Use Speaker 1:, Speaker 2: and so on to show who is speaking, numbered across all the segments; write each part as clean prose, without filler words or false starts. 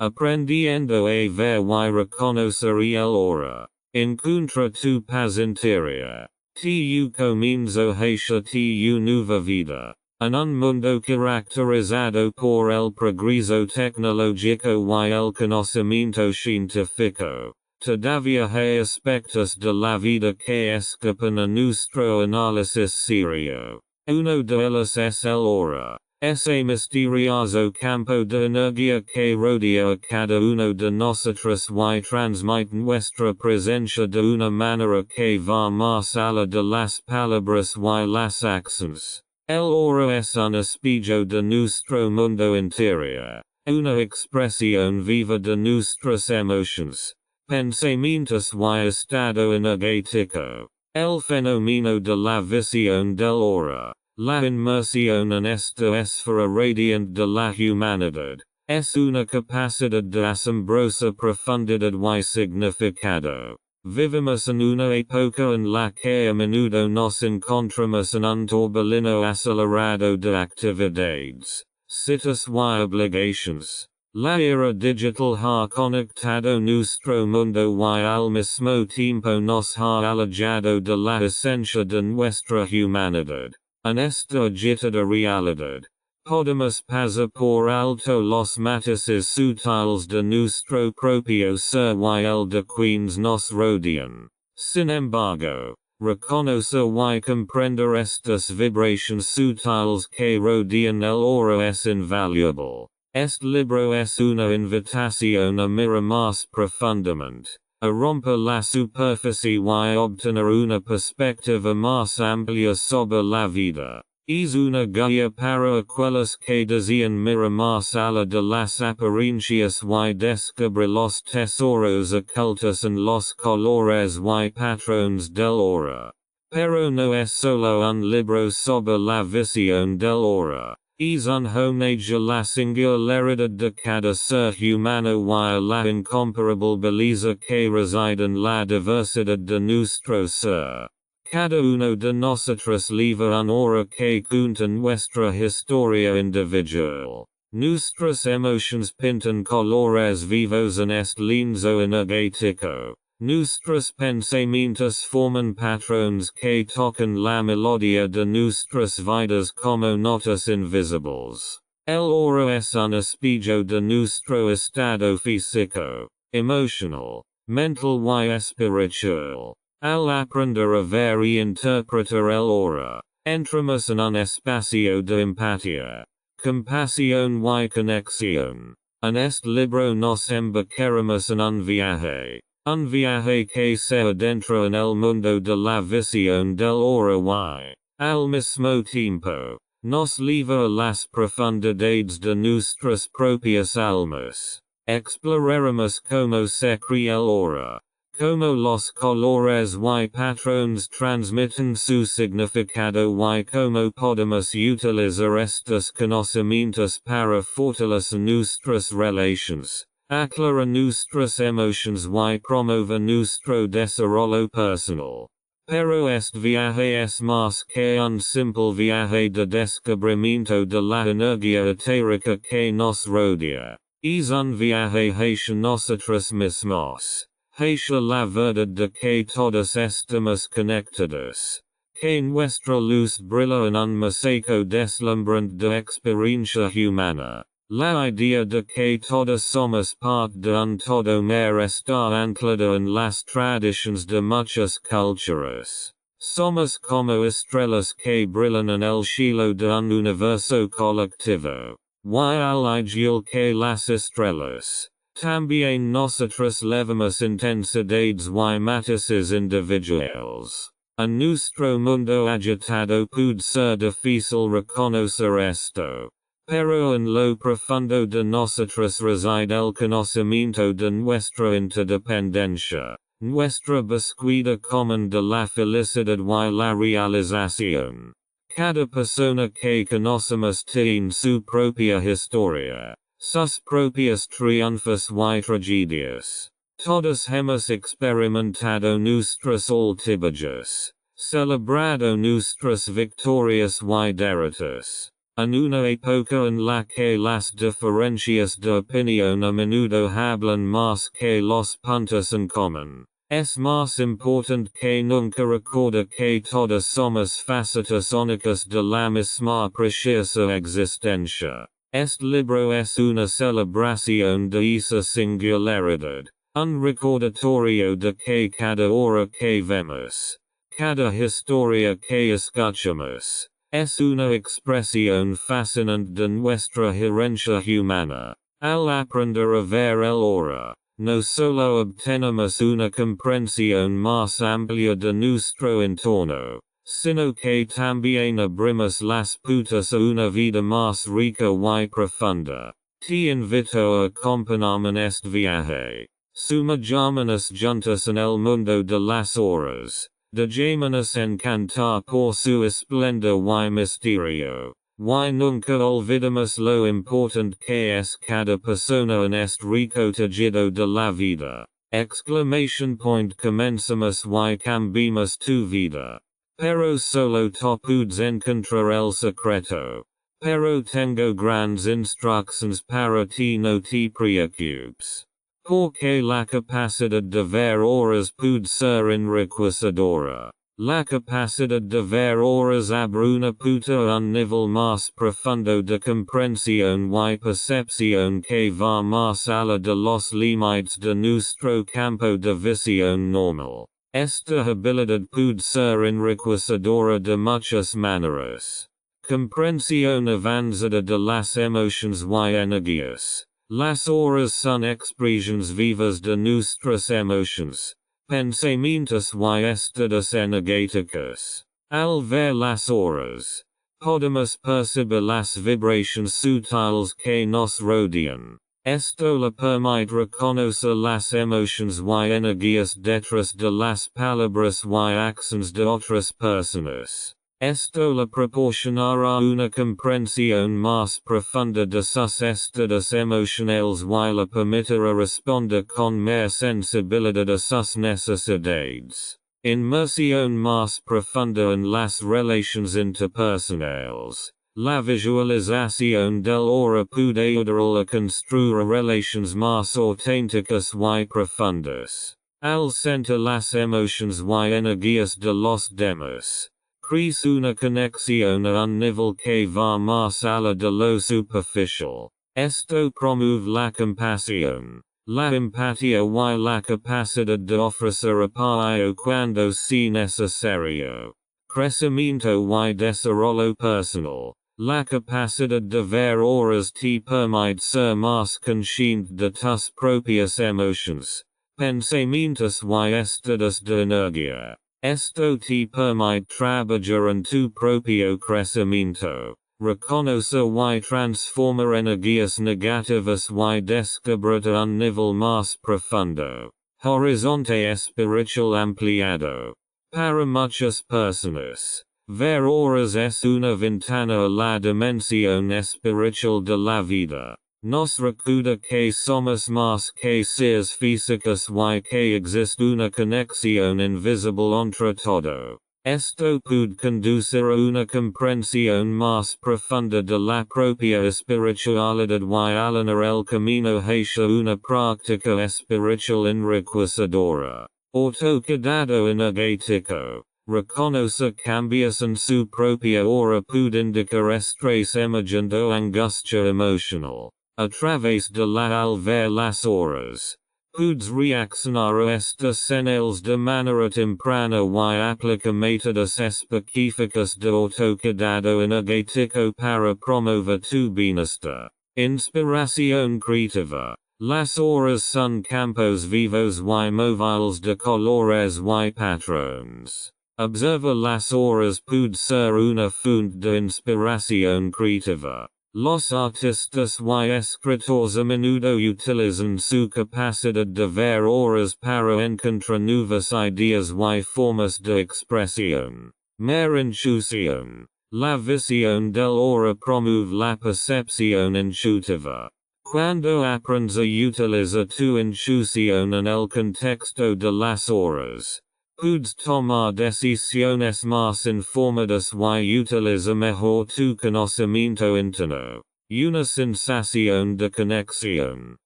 Speaker 1: aprendiendo a ver y reconocer el hora. Encuentra tu paz interior. Tu comienzo hacia tu nueva vida. En un mundo caracterizado por el progreso tecnológico y el conocimiento científico, todavía hay aspectos de la vida que escapan a nuestro análisis serio. Uno de ellos es el hora. Ese misterioso campo de energía que rodea a cada uno de nosotros y transmite nuestra presencia de una manera que va más allá de las palabras y las acciones. El hora es un espejo de nuestro mundo interior, una expresión viva de nuestras emociones, pensamientos y estado energético. El fenómeno de la visión del hora. La inmersión en esta esfera radiante de la humanidad, es una capacidad de asombrosa profundidad y significado. Vivimos en una época en la que a menudo nos encontramos en un torbellino acelerado de actividades, citas y obligaciones. La era digital ha conectado nuestro mundo y al mismo tiempo nos ha alejado de la esencia de nuestra humanidad. En esta agitada realidad, podemos pasar por alto los matices sutiles de nuestro propio ser y el de quienes nos rodean. Sin embargo, reconocer y comprender estas vibraciones sutiles que rodean el hora es invaluable. Este libro es una invitación a mirar más profundamente, a romper la superficie y obtener una perspectiva más amplia sobre la vida. Es una guía para aquellos que desean mirar más allá de las apariencias y descubrir los tesoros ocultos en los colores y patrones del hora. Pero no es solo un libro sobre la visión del hora. Es un homenaje a la singularidad de cada ser humano y a la incomparable belleza que reside en la diversidad de nuestro ser. Cada uno de nosotros lleva un hora que cuenta nuestra historia individual. Nuestras emociones pintan colores vivos en este lienzo energético. Nuestros pensamientos forman patrones que tocan la melodía de nuestras vidas como notas invisibles. El hora es un espejo de nuestro estado físico, emocional, mental y espiritual. Al aprender a ver y interpretar el hora, entramos en un espacio de empatía, compasión y conexión. En este libro nos embarcaremos en un viaje. Un viaje que se adentra en el mundo de la visión del hora y, al mismo tiempo, nos lleva a las profundidades de nuestras propias almas. Exploraremos cómo se crea el hora, cómo los colores y patrones transmiten su significado y cómo podemos utilizar estos conocimientos para fortalecer nuestras relaciones. Aclarar nuestras emociones y promover nuestro desarrollo personal. Pero este viaje es más que un simple viaje de descubrimiento de la energía etérica que nos rodea. Es un viaje hacia nosotros mismos, hacia la verdad de que todos estamos conectados. Que nuestra luz brilla en un mosaico deslumbrante de experiencia humana. La idea de que todos somos parte de un todo mayor está anclada en las tradiciones de muchas culturas. Somos como estrellas que brillan en el cielo de un universo colectivo. Y al igual que las estrellas, también nosotros levamos intensidades y matices individuales. En nuestro mundo agitado puede ser difícil reconocer esto. Pero en lo profundo de nosotros reside el conocimiento de nuestra interdependencia, nuestra búsqueda común de la felicidad y la realización. Cada persona que conocemos tiene su propia historia, sus propios triunfos y tragedias. Todos hemos experimentado nuestras altibajas, celebrado nuestras victorias y derrotas. En una época en la que las diferencias de opinión a menudo hablan más que los puntos en común. Es más importante que nunca recordar que todos somos facetas únicas de la misma preciosa existencia. Este libro es una celebración de esa singularidad, un recordatorio de que cada hora que vemos, cada historia que escuchamos, es una expresión fascinante de nuestra herencia humana. Al aprender a ver el ahora, no solo obtenemos una comprensión más amplia de nuestro entorno, sino que también abrimos las puertas a una vida más rica y profunda. Te invito a acompañarme en este viaje. Sumerjámonos juntos en el mundo de las horas. Dejémonos encantar por su esplendor y misterio. Y nunca olvidemos lo importante que es cada persona en este rico tejido de la vida. Exclamation point. Comencemos y cambiemos tu vida. Pero solo tú puedes encontrar el secreto. Pero tengo grandes instrucciones para ti, no te preocupes. Porque la capacidad de ver horas puede ser enriquecedora. La capacidad de ver horas abre una puerta a un nivel más profundo de comprensión y percepción que va más allá de los límites de nuestro campo de visión normal. Esta habilidad puede ser enriquecedora de muchas maneras. Comprensión avanzada de las emociones y energías. Las horas son expresiones vivas de nuestras emociones, pensamientos y estados energéticos. Al ver las horas, podemos percibir las vibraciones sutiles que nos rodean. Esto le permite reconocer las emociones y energías detrás de las palabras y acciones de otras personas. Esto le proporcionará una comprensión más profunda de sus estados emocionales y le permitirá responder con más sensibilidad a sus necesidades. Inmersión más profunda en las relaciones interpersonales. La visualización del ahora puede ayudar a construir relaciones más auténticas y profundas. Al sentir las emociones y energías de los demás, crees una conexión a un nivel que va más allá de lo superficial. Esto promueve la compasión, la empatía y la capacidad de ofrecer apoyo cuando sea necesario. Crecimiento y desarrollo personal. La capacidad de ver horas te permite ser más consciente de tus propias emociones, pensamientos y estados de energía. Esto te permite trabajar en tu propio crecimiento, reconocer y transformar energías negativas y descubrir a un nivel más profundo. Horizonte espiritual ampliado. Para muchas personas, ver horas es una ventana a la dimensión espiritual de la vida. Nos recuerda que somos más que seres físicos y que existe una conexión invisible entre todo. Esto puede conducir a una comprensión más profunda de la propia espiritualidad y allanar el camino hacia una práctica espiritual enriquecedora. Autocuidado energético. Reconocer cambios en su propia hora puede indicar estrés emergente o angustia emocional. A través de la al ver las horas, puedes reaccionar a estas señales de manera temprana y aplicar métodos específicos de autocuidado energético para promover tu bienestar. Inspiración creativa. Las horas son campos vivos y móviles de colores y patrones. Observar las horas puede ser una fuente de inspiración creativa. Los artistas y escritores a menudo utilizan su capacidad de ver horas para encontrar nuevas ideas y formas de expresión. Mer intuición. La visión del hora promueve la percepción intuitiva. Cuando aprendes a utilizar tu intuición en el contexto de las horas, Pudes tomar decisiones más informadas y utiliza mejor tu conocimiento interno. Una sensación de conexión.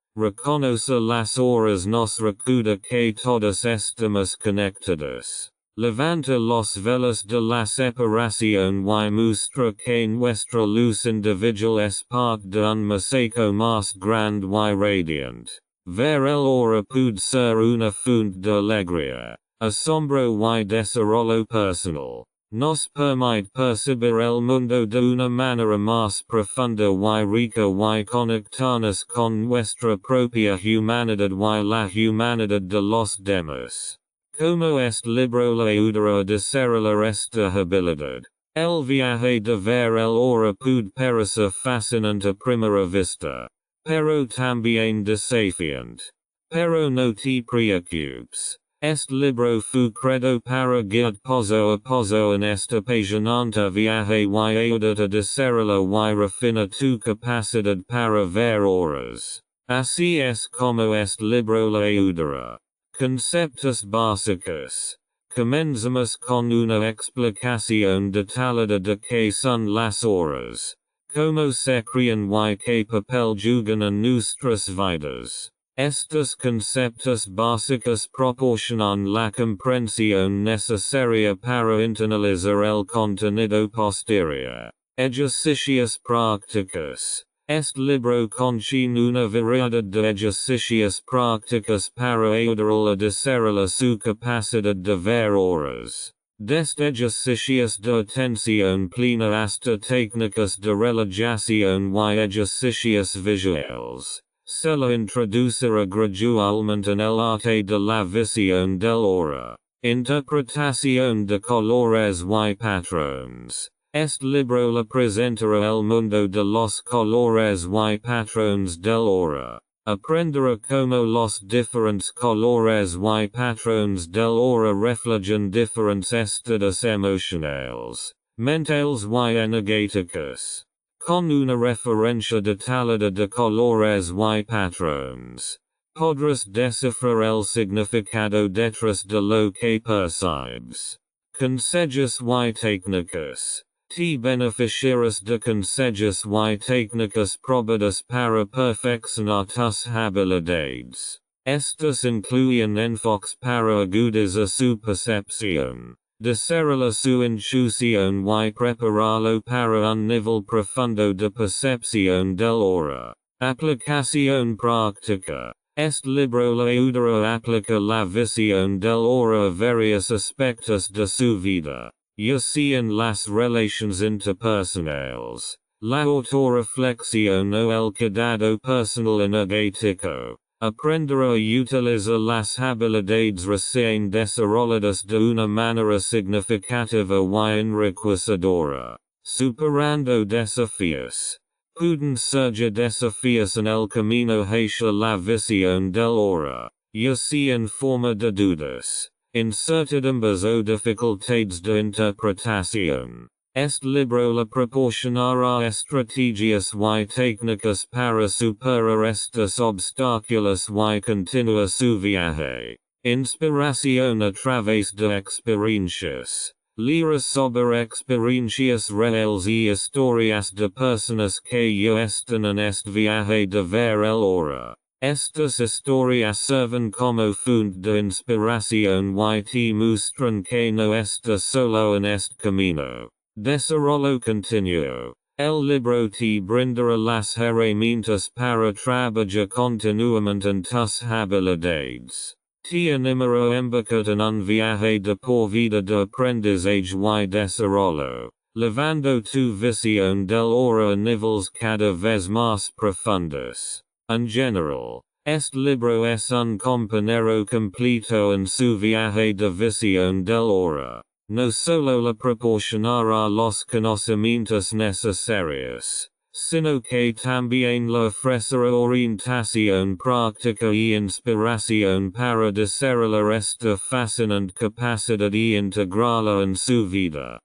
Speaker 1: Reconoce las horas nos recuerda que todos estamos conectados. Levanta los velos de la separación y muestra que nuestra luz individual es parte de un mosaico más grande y radiante. Ver el hora puede ser una fuente de alegría, asombro y desarrollo personal. Nos permite percibir el mundo de una manera más profunda y rica y conectarnos con nuestra propia humanidad y la humanidad de los demás. Como este libro le ayudará a desarrollar esta habilidad. El viaje de ver el hora puede parecer fascinante a primera vista, pero también desafiante. Pero no te preocupes. Este libro fue creado para guiar pozo a pozo en este apasionante viaje y ayudar a desarrollar y refinar tu capacidad para ver horas. Así es como este libro le ayudará. Conceptos básicos. Comenzamos con una explicación detallada de qué son las horas, cómo se crean y qué papel juegan en nuestras vidas. Estos conceptos básicos proporcionan la comprensión necesaria para internalizar el contenido posterior. Ejercicios prácticos. Este libro contiene una variedad de ejercicios prácticos para ayudar a desarrollar su capacidad de ver horas. Desde ejercicios de atención plena hasta técnicas de relajación y ejercicios visuales. Se la introducirá gradualmente en el arte de la visión del hora. Interpretación de colores y patrones. Este libro le presentará el mundo de los colores y patrones del hora. Aprenderá cómo los diferentes colores y patrones del hora reflejan diferentes estados emocionales, mentales y energéticos. Con una referencia detallada de colores y patrones, podrás descifrar el significado detrás de lo que percibes. Consejos y técnicas. Te beneficiarás de consejos y técnicas probadas para perfeccionar tus habilidades. Estos incluyen enfoques para agudizar su percepción, desarrollar su intuición y prepararlo para un nivel profundo de percepción del hora. Aplicación práctica. Este libro le ayudará a aplicar la visión del hora a varios aspectos de su vida, ya sean las relaciones interpersonales, la autorreflexión o el cuidado personal energético. Aprenderá a utilizar las habilidades recién desarrolladas de una manera significativa y enriquecedora. Superando desafíos. Pueden surgir desafíos en el camino hacia la visión del hora, ya sea en forma de dudas, incertidumbres o dificultades de interpretación. Este libro le proporcionará estrategias y técnicas para superar estos obstáculos y continuar su viaje. Inspiración a través de experiencias. Lira sobre experiencias reales y historias de personas que ya están en este viaje de ver el hora. Estas historias sirven como fuente de inspiración y te muestran que no estás solo en este camino. Desarrollo continuo. El libro te brindará las herramientas para trabajar continuamente en tus habilidades. Te animará a embarcar en un viaje de por vida de aprendizaje y desarrollo, levando tu visión del hora a niveles cada vez más profundos. En general, este libro es un compañero completo en su viaje de visión del hora. No solo le proporcionará los conocimientos necesarios, sino que también le ofrecerá orientación práctica y inspiración para desarrollar esta fascinante capacidad y integrarla en su vida.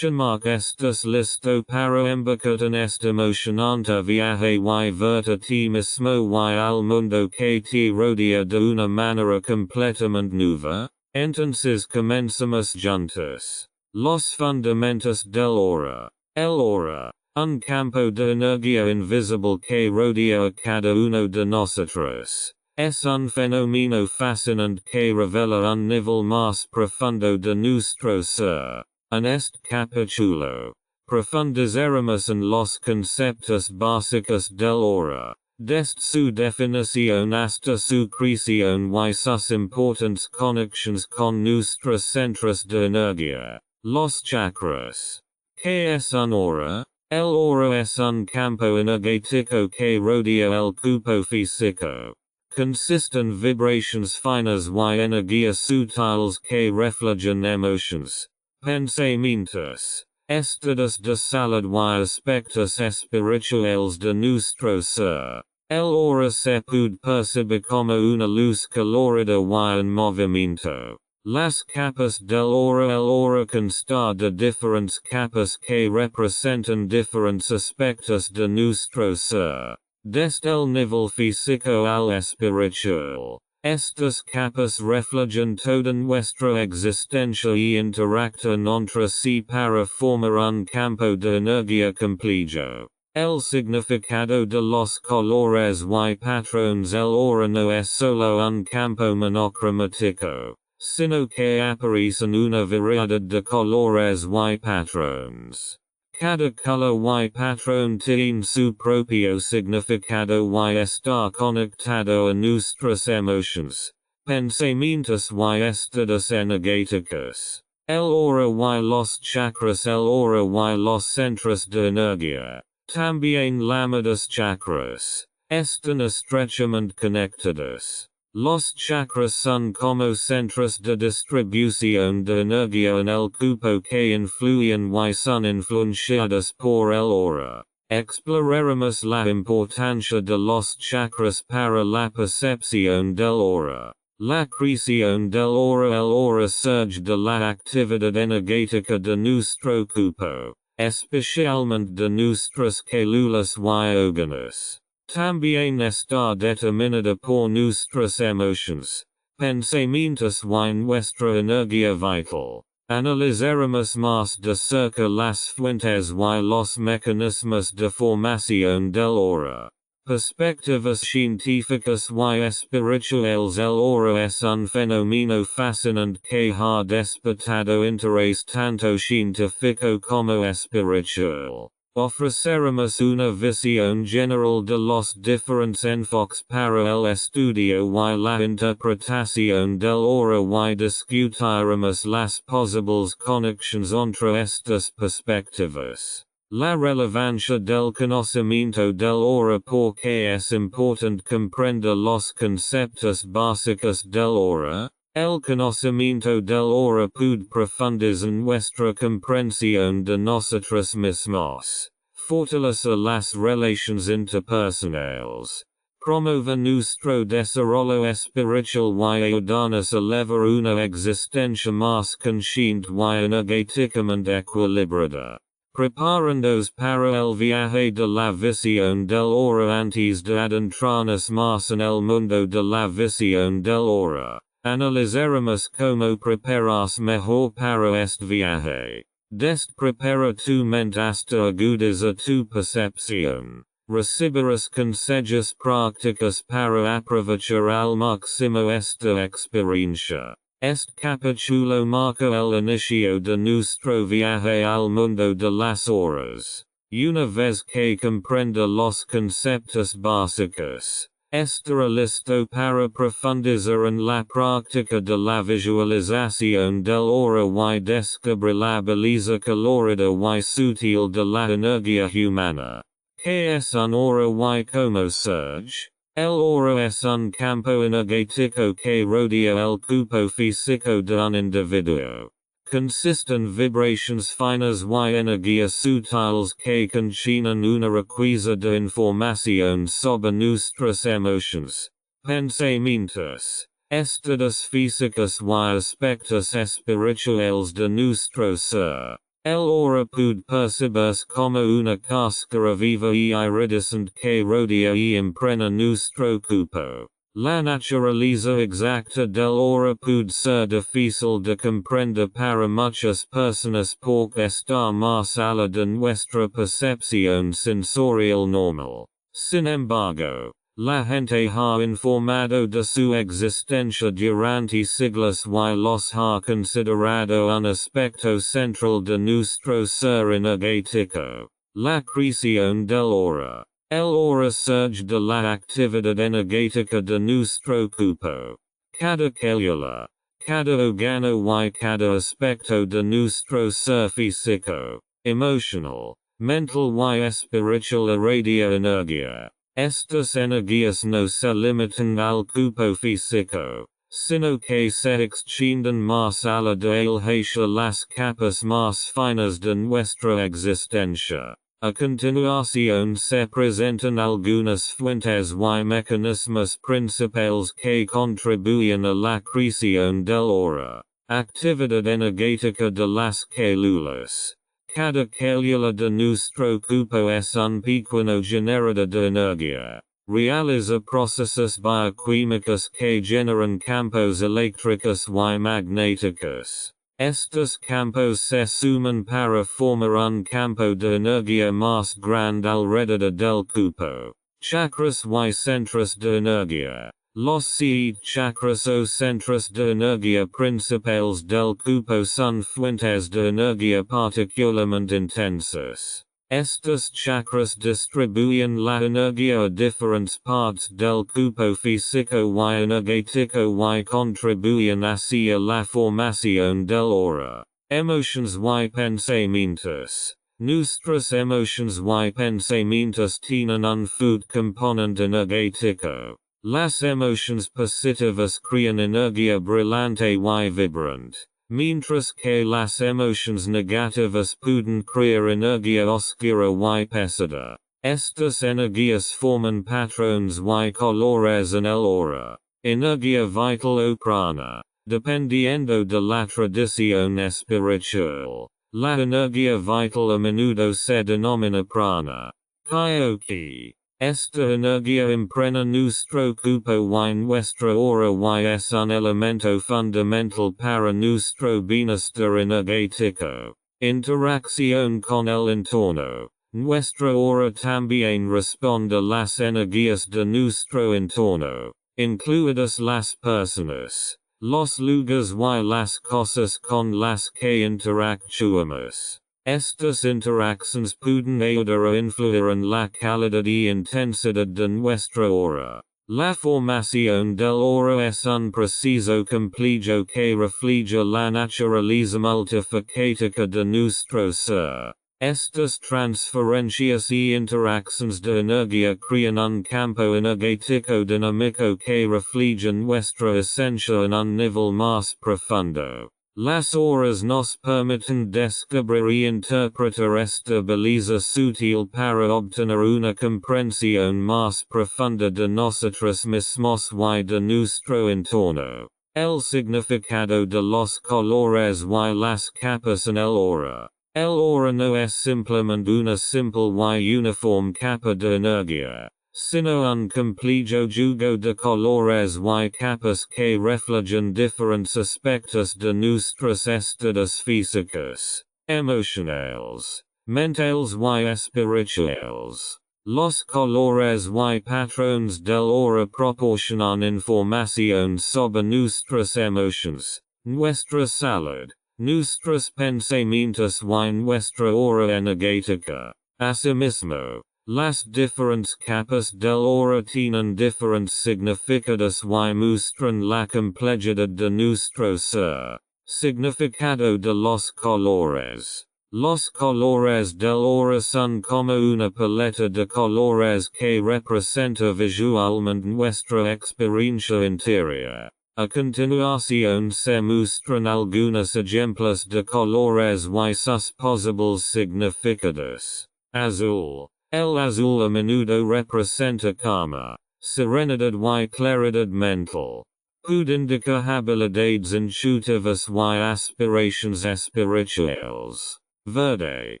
Speaker 1: ¿Estás listo para embarcar en este emocionante viaje y ver a ti mismo y al mundo que te rodea de una manera completamente nueva? Entences commencimus juntus. Los fundamentos del ora. El ora. Un campo de energía invisible que rodea a cada uno de nosotros. Es un fenómeno fascinante que revela un nivel más profundo de nuestro ser. En este capítulo, profundizaremos en los conceptos básicos del ora, desde su definición hasta su creación y sus importantes conexiones con nuestros centros de energía, los chakras. ¿Qué es un ora? El ora es un campo energético que rodea el cuerpo físico. Consisten vibrations finas y energías sutiles que reflejan emotions, pensamientos, estados de salud y aspectos espirituales de nuestro ser. El aura se puede percibir como una luz colorida y en movimiento. Las capas del aura. El aura consta de diferentes capas que representan diferentes aspectos de nuestro ser. Desde el nivel físico al espiritual. Estas capas reflejan toda nuestra existencia y interactúan entre sí para formar un campo de energía complejo. El significado de los colores y patrones. El aura no es solo un campo monocromático, sino que aparecen una variedad de colores y patrones. Cada color y patrón tiene su propio significado y está conectado a nuestras emociones, pensamientos y estados energéticos. El aura y los chakras. El aura y los centros de energía, también llamados chakras, están estrechamente conectados. Los chakras son como centros de distribución de energía en el cuerpo que influyen y son influenciados por el aura. Exploraremos la importancia de los chakras para la percepción del aura. La creación del aura. El aura surge de la actividad energética de nuestro cuerpo, especialmente de nuestras células y órganos. También está determinada por nuestras emociones, pensamientos y nuestra energía vital. Analizaremos más de cerca las fuentes y los mecanismos de formación del aura. Perspectivas científicas y espirituales. El aura es un fenómeno fascinante que ha despertado interés tanto científico como espiritual. Ofreceremos una visión general de los diferentes enfoques para el estudio y la interpretación del aura y discutiremos las posibles conexiones entre estas perspectivas. La relevancia del conocimiento del aura. Porque es importante comprender los conceptos básicos del aura. El conocimiento del aura puede profundizar nuestra comprensión de nosotros mismos, fortalecer las relaciones interpersonales, promover nuestro desarrollo espiritual y ayudarnos a elevar una existencia más consciente y energéticamente equilibrada. Preparándonos para el viaje de la visión del aura. Antes de adentrarnos más en el mundo de la visión del aura, analizaremos cómo prepararse mejor para este viaje. Desde preparar tu mente hasta agudizar tu percepción. Recibirás consejos prácticos para aprovechar al máximo esta experiencia. Este capítulo marca el inicio de nuestro viaje al mundo de las horas. Una vez que comprenda los conceptos básicos, estará listo para profundizar en la práctica de la visualización del aura y descubrir la belleza colorida y sutil de la energía humana. ¿Qué es un aura y cómo surge? El aura es un campo energético que rodea el cuerpo físico de un individuo. Consisten vibrations finas y energías sutiles que contienen una riqueza de información sobre nuestras emociones, pensamientos, estados físicos y aspectos espirituales de nuestro ser. El aura puede percibirse como una cáscara viva y iridescente que rodea y impregna nuestro cuerpo. La naturaleza exacta del hora puede ser difícil de comprender para muchas personas porque está más allá de nuestra percepción sensorial normal. Sin embargo, la gente ha informado de su existencia durante siglos y los ha considerado un aspecto central de nuestro ser energético. La creación del hora. El hora surge de la actividad energética de nuestro cuerpo. Cada célula, cada órgano y cada aspecto de nuestro ser físico, emocional, mental y espiritual irradia energía. Estas energías no se limitan al cuerpo físico, sino que se extienden más allá de él hacia las capas más finas de nuestra existencia. A continuación se presentan algunas fuentes y mecanismos principales que contribuyen a la creación del hora. Actividad energética de las células. Cada célula de nuestro cuerpo es un pequeño generador de energía. Realiza procesos bioquímicos que generan campos eléctricos y magnéticos. Estos campos se suman para formar un campo de energía más grande alrededor del cuerpo. Chakras y centros de energía. Los 7 chakras o centros de energía principales del cuerpo son fuentes de energía particularmente intensas. Estos chakras distribuyen la energía a diferentes partes del cuerpo físico y energético y contribuyen hacia la formación del hora. Emotions y pensamientos. Nuestras emotions y pensamientos tienen un fuerte componente energético. Las emotions positivas crean energía brillante y vibrante. Mientras que las emotions negativas pueden crear energía oscura y pesada. Estas energías forman patrones y colores en el hora. Energía vital o prana. Dependiendo de la tradición espiritual, la energía vital a menudo se denomina prana. Kyoki. Esta energía impregna nuestro cuerpo y nuestra hora y es un elemento fundamental para nuestro bienestar energético. Interacción con el entorno. Nuestra hora también responde a las energías de nuestro entorno, incluidas las personas, los lugares y las cosas con las que interactuamos. Estas interacciones pueden ayudar a influir en la calidad y intensidad de nuestra hora. La formación del hora es un proceso complejo que refleja la naturaleza multifacética de nuestro ser. Estas transferencias y interacciones de energía crean un campo energético dinámico que refleja nuestra esencia en un nivel más profundo. Las horas nos permiten descubrir y interpretar esta belleza sutil para obtener una comprensión más profunda de nosotros mismos y de nuestro entorno. El significado de los colores y las capas en el hora. El hora no es simplemente una simple y uniforme capa de energía, sino un complejo juego de colores y capas que reflejan diferentes aspectos de nuestros estados físicos, emocionales, mentales y espirituales. Los colores y patrones del hora proporcionan información sobre nuestras emociones, nuestra salud, nuestros pensamientos y nuestra hora energética. Asimismo, las diferentes capas del hora tienen diferentes significados y muestran la complejidad de nuestro ser. Significado de los colores. Los colores del hora son como una paleta de colores que representa visualmente nuestra experiencia interior. A continuación se muestran algunos ejemplos de colores y sus posibles significados. Azul. El azul a menudo representa calma, serenidad y claridad mental. Puede indicar habilidades intuitivas y aspiraciones espirituales. Verde.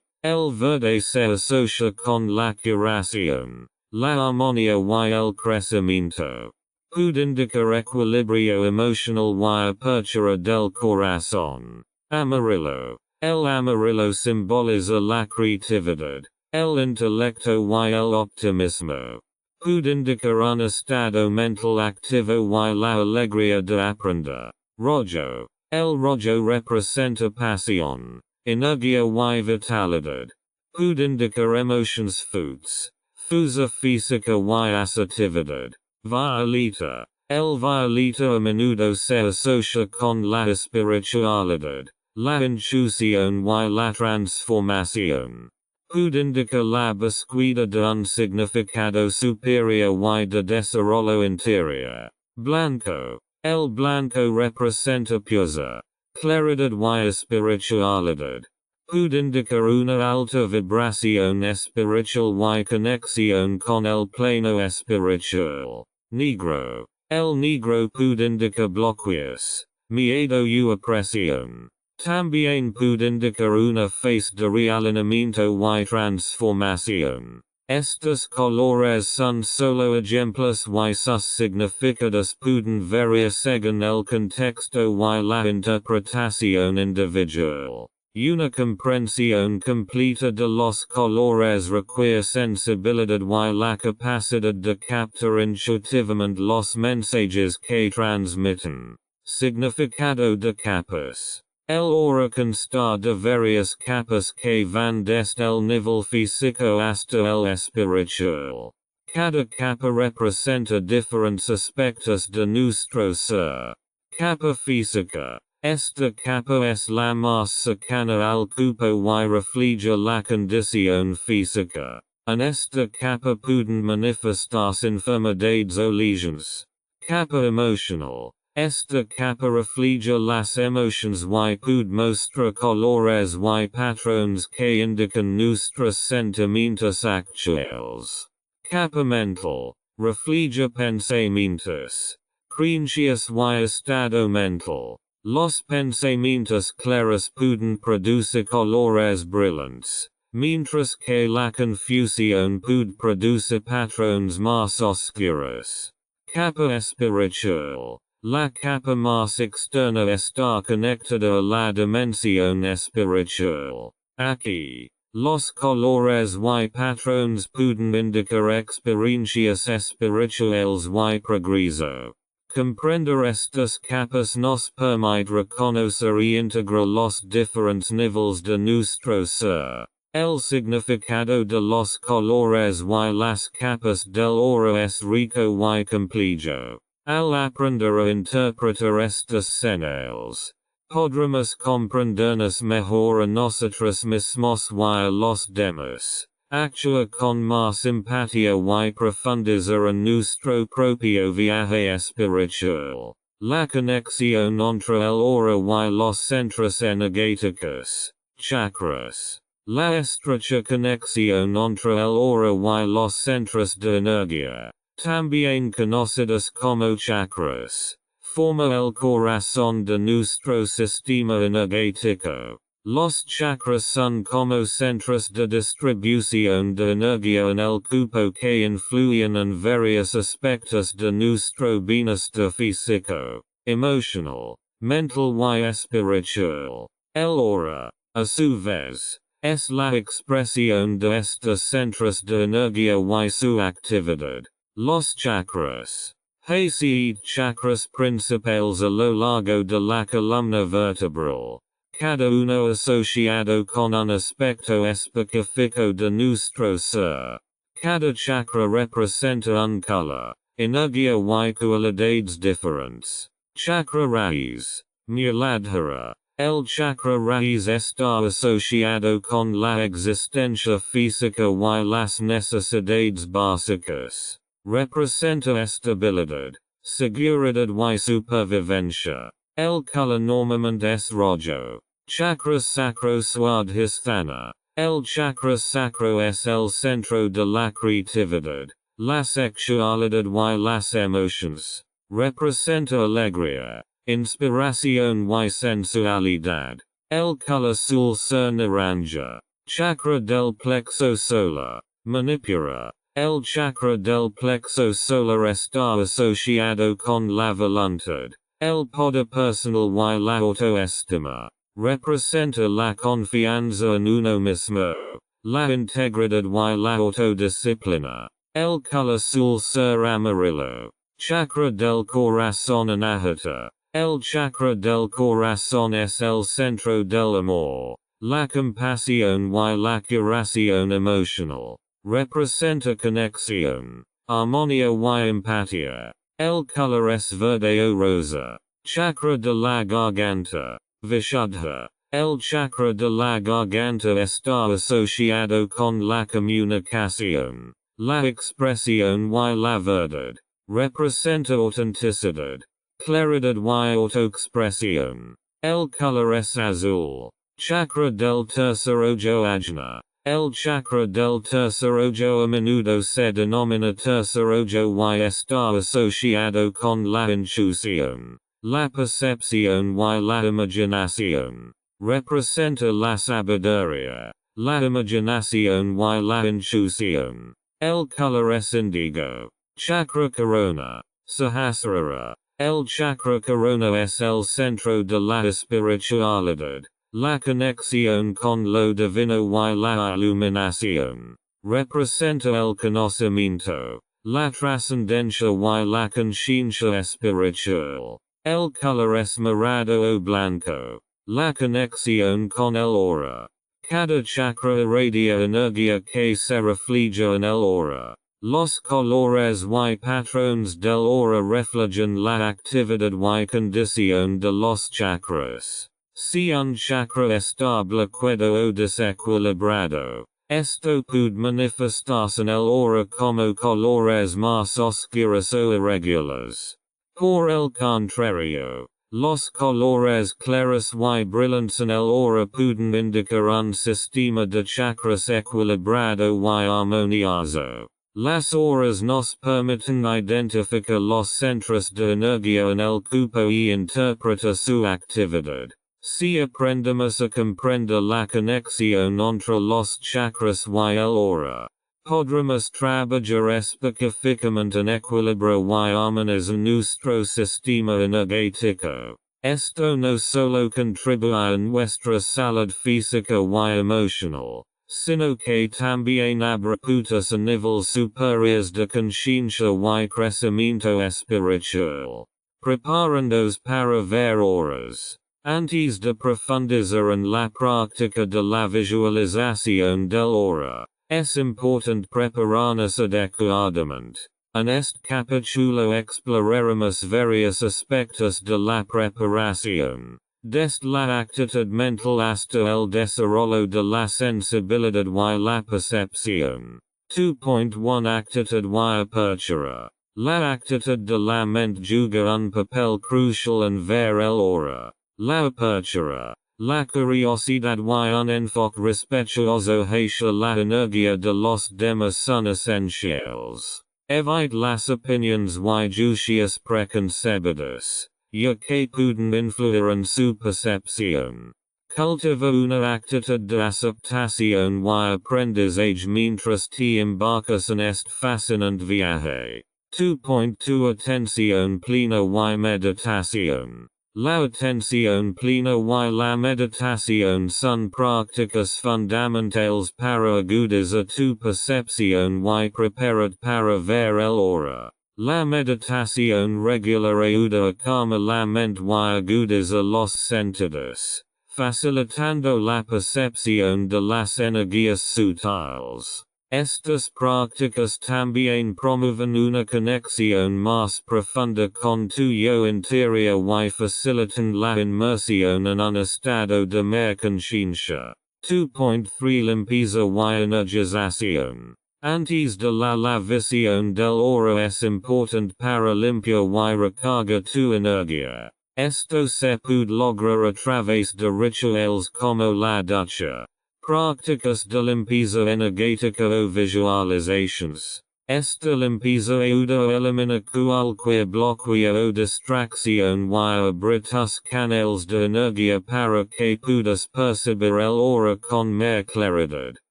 Speaker 1: El verde se asocia con la curación, la armonía y el crecimiento. Pud indica equilibrio emotional y apertura del corazón. Amarillo. El amarillo simboliza la creatividad, el intelecto y el optimismo. Pud indica un estado mental activo y la alegría de aprender. Rojo. El rojo representa pasión, energía y vitalidad. Pud indica emotions fuertes, fuerza física y assertividad. Violeta. El violeta a menudo se asocia con la espiritualidad, la intuición y la transformación. Pud indica la búsqueda de un significado superior y de desarrollo interior. Blanco. El blanco representa pureza, claridad y espiritualidad. Pud indica una alta vibración espiritual y conexión con el plano espiritual. Negro. El negro pud indica bloqueos, miedo y opresión. También pud indica una fase de realineamiento y transformación. Estos colores son solo ejemplos y sus significados pueden variar según el contexto y la interpretación individual. Una comprensión completa de los colores requiere sensibilidad y la capacidad de captar intuitivamente los mensajes que transmiten. Significado de capas. El aura consta de varias capas que van desde el nivel físico hasta el espiritual. Cada capa representa diferentes aspectos de nuestro ser. Capa física. Esta capa es la más cercana al cuerpo y refleja la condición física. En esta capa pueden manifestarse enfermedades o lesiones. Capa emocional. Esta capa refleja las emociones y puede mostrar colores y patrones que indican nuestros sentimientos actuales. Capa mental. Refleja pensamientos, creencias y estado mental. Los pensamientos claros pueden producir colores brillantes, mientras que la confusión puede producir patrones más oscuros. Capa espiritual. La capa más externa está conectada a la dimensión espiritual. Aquí, los colores y patrones pueden indicar experiencias espirituales y progreso. Comprender estas capas nos permite reconocer y integrar los diferentes niveles de nuestro ser. El significado de los colores y las capas del aura es rico y complejo. Al aprender a interpretar estas señales, podremos comprendernos mejor a nosotros mismos y a los demás. Actuar con más empatía y profundizar en nuestro propio viaje espiritual. La conexión entre el aura y los centros energéticos, chakras. La estrecha conexión entre el aura y los centros de energía, también conocidos como chakras, forma el corazón de nuestro sistema energético. Los chakras son como centros de distribución de energía en el cuerpo que influyen en varios aspectos de nuestro bienestar físico, emocional, mental y espiritual. El aura, a su vez, es la expresión de estos centros de energía y su actividad. Los chakras. Hay 7 chakras principales a lo largo de la columna vertebral, cada uno asociado con un aspecto específico de nuestro ser. Cada chakra representa un color, energía y cualidades diferentes. Chakra raíz. Muladhara. El chakra raíz está asociado con la existencia física y las necesidades básicas. Representa estabilidad, seguridad y supervivencia. El color normalmente es rojo. Chakra sacro swadhisthana. El chakra sacro es el centro de la creatividad, la sexualidad y las emociones. Representa alegría, inspiración y sensualidad. El color suele ser naranja. Chakra del plexo solar. Manipura. El chakra del plexo solar está asociado con la voluntad. El poder personal y la autoestima. Representa la confianza en uno mismo. La integridad y la autodisciplina. El color suele ser amarillo. Chakra del corazón anahata. El chakra del corazón es el centro del amor. La compasión y la curación emocional. Representa conexión, armonía y empatía. El color es verde o rosa. Chakra de la garganta. Vishuddha. El chakra de la garganta está asociado con la comunicación, la expresión y la verdad. Representa autenticidad, claridad y autoexpresión. El color es azul. Chakra del tercer ojo ajna. El chakra del tercer ojo a menudo se denomina tercer ojo y está asociado con la intuición, la percepción y la imaginación. Representa la sabiduría, la imaginación y la intuición. El color es indigo. Chakra corona. Sahasrara. El chakra corona es el centro de la espiritualidad. La conexión con lo divino y la iluminación. Representa el conocimiento, la trascendencia y la conciencia espiritual. El color es morado o blanco. La conexión con el aura. Cada chakra irradia energía que se refleja en el aura. Los colores y patrones del aura reflejan la actividad y condición de los chakras. Si un chakra está bloqueado o desequilibrado, esto puede manifestarse en el aura como colores más oscuros o irregulares. Por el contrario, los colores claros y brillantes en el aura pueden indicar un sistema de chakras equilibrado y armonioso. Las auras nos permiten identificar los centros de energía en el cuerpo y interpretar su actividad. Si aprendemos a comprender la conexión entre los chakras y el aura, podremos trabajar específicamente en equilibrio y armonía en nuestro sistema energético. Esto no solo contribuye a nuestra salud física y emocional, sino que también abre puertas a niveles superiores de conciencia y crecimiento espiritual. Preparándonos para ver auras. Antes de profundizar en la práctica de la visualización del aura, es importante prepararnos adecuadamente. En este capítulo exploraremos varios aspectos de la preparación, desde la actitud mental hasta el desarrollo de la sensibilidad y la percepción. 2.1 Actitud y apertura. La actitud de la mente juega un papel crucial en ver el aura. La apertura, la curiosidad y un enfoque respetuoso hacia la energía de los demás son esenciales. Evite las opiniones y juicios preconcebidos, ya que pueden influir en su percepción. Cultiva una actitud de aceptación y aprendizaje mientras te embarcas en este fascinante viaje. 2.2 Atención plena y meditación. La atención plena y la meditación son prácticas fundamentales para agudizar tu percepción y preparar para ver el aura. La meditación regular ayuda a calmar la mente y agudizar los sentidos, facilitando la percepción de las energías sutiles. Estas prácticas también promueven una conexión más profunda con tu yo interior y facilitan la inmersión en un estado de mer conciencia. 2.3 Limpieza y energización. Antes de la lavación del aura es importante para limpiar y recargar tu energía. Esto se puede lograr a través de rituales como la ducha. Prácticas de limpieza energética o visualizations. Esta limpieza ayuda a eliminar cualquier bloqueo o distracción y abrir tus canales de energía para que puedas percibir el aura con más claridad.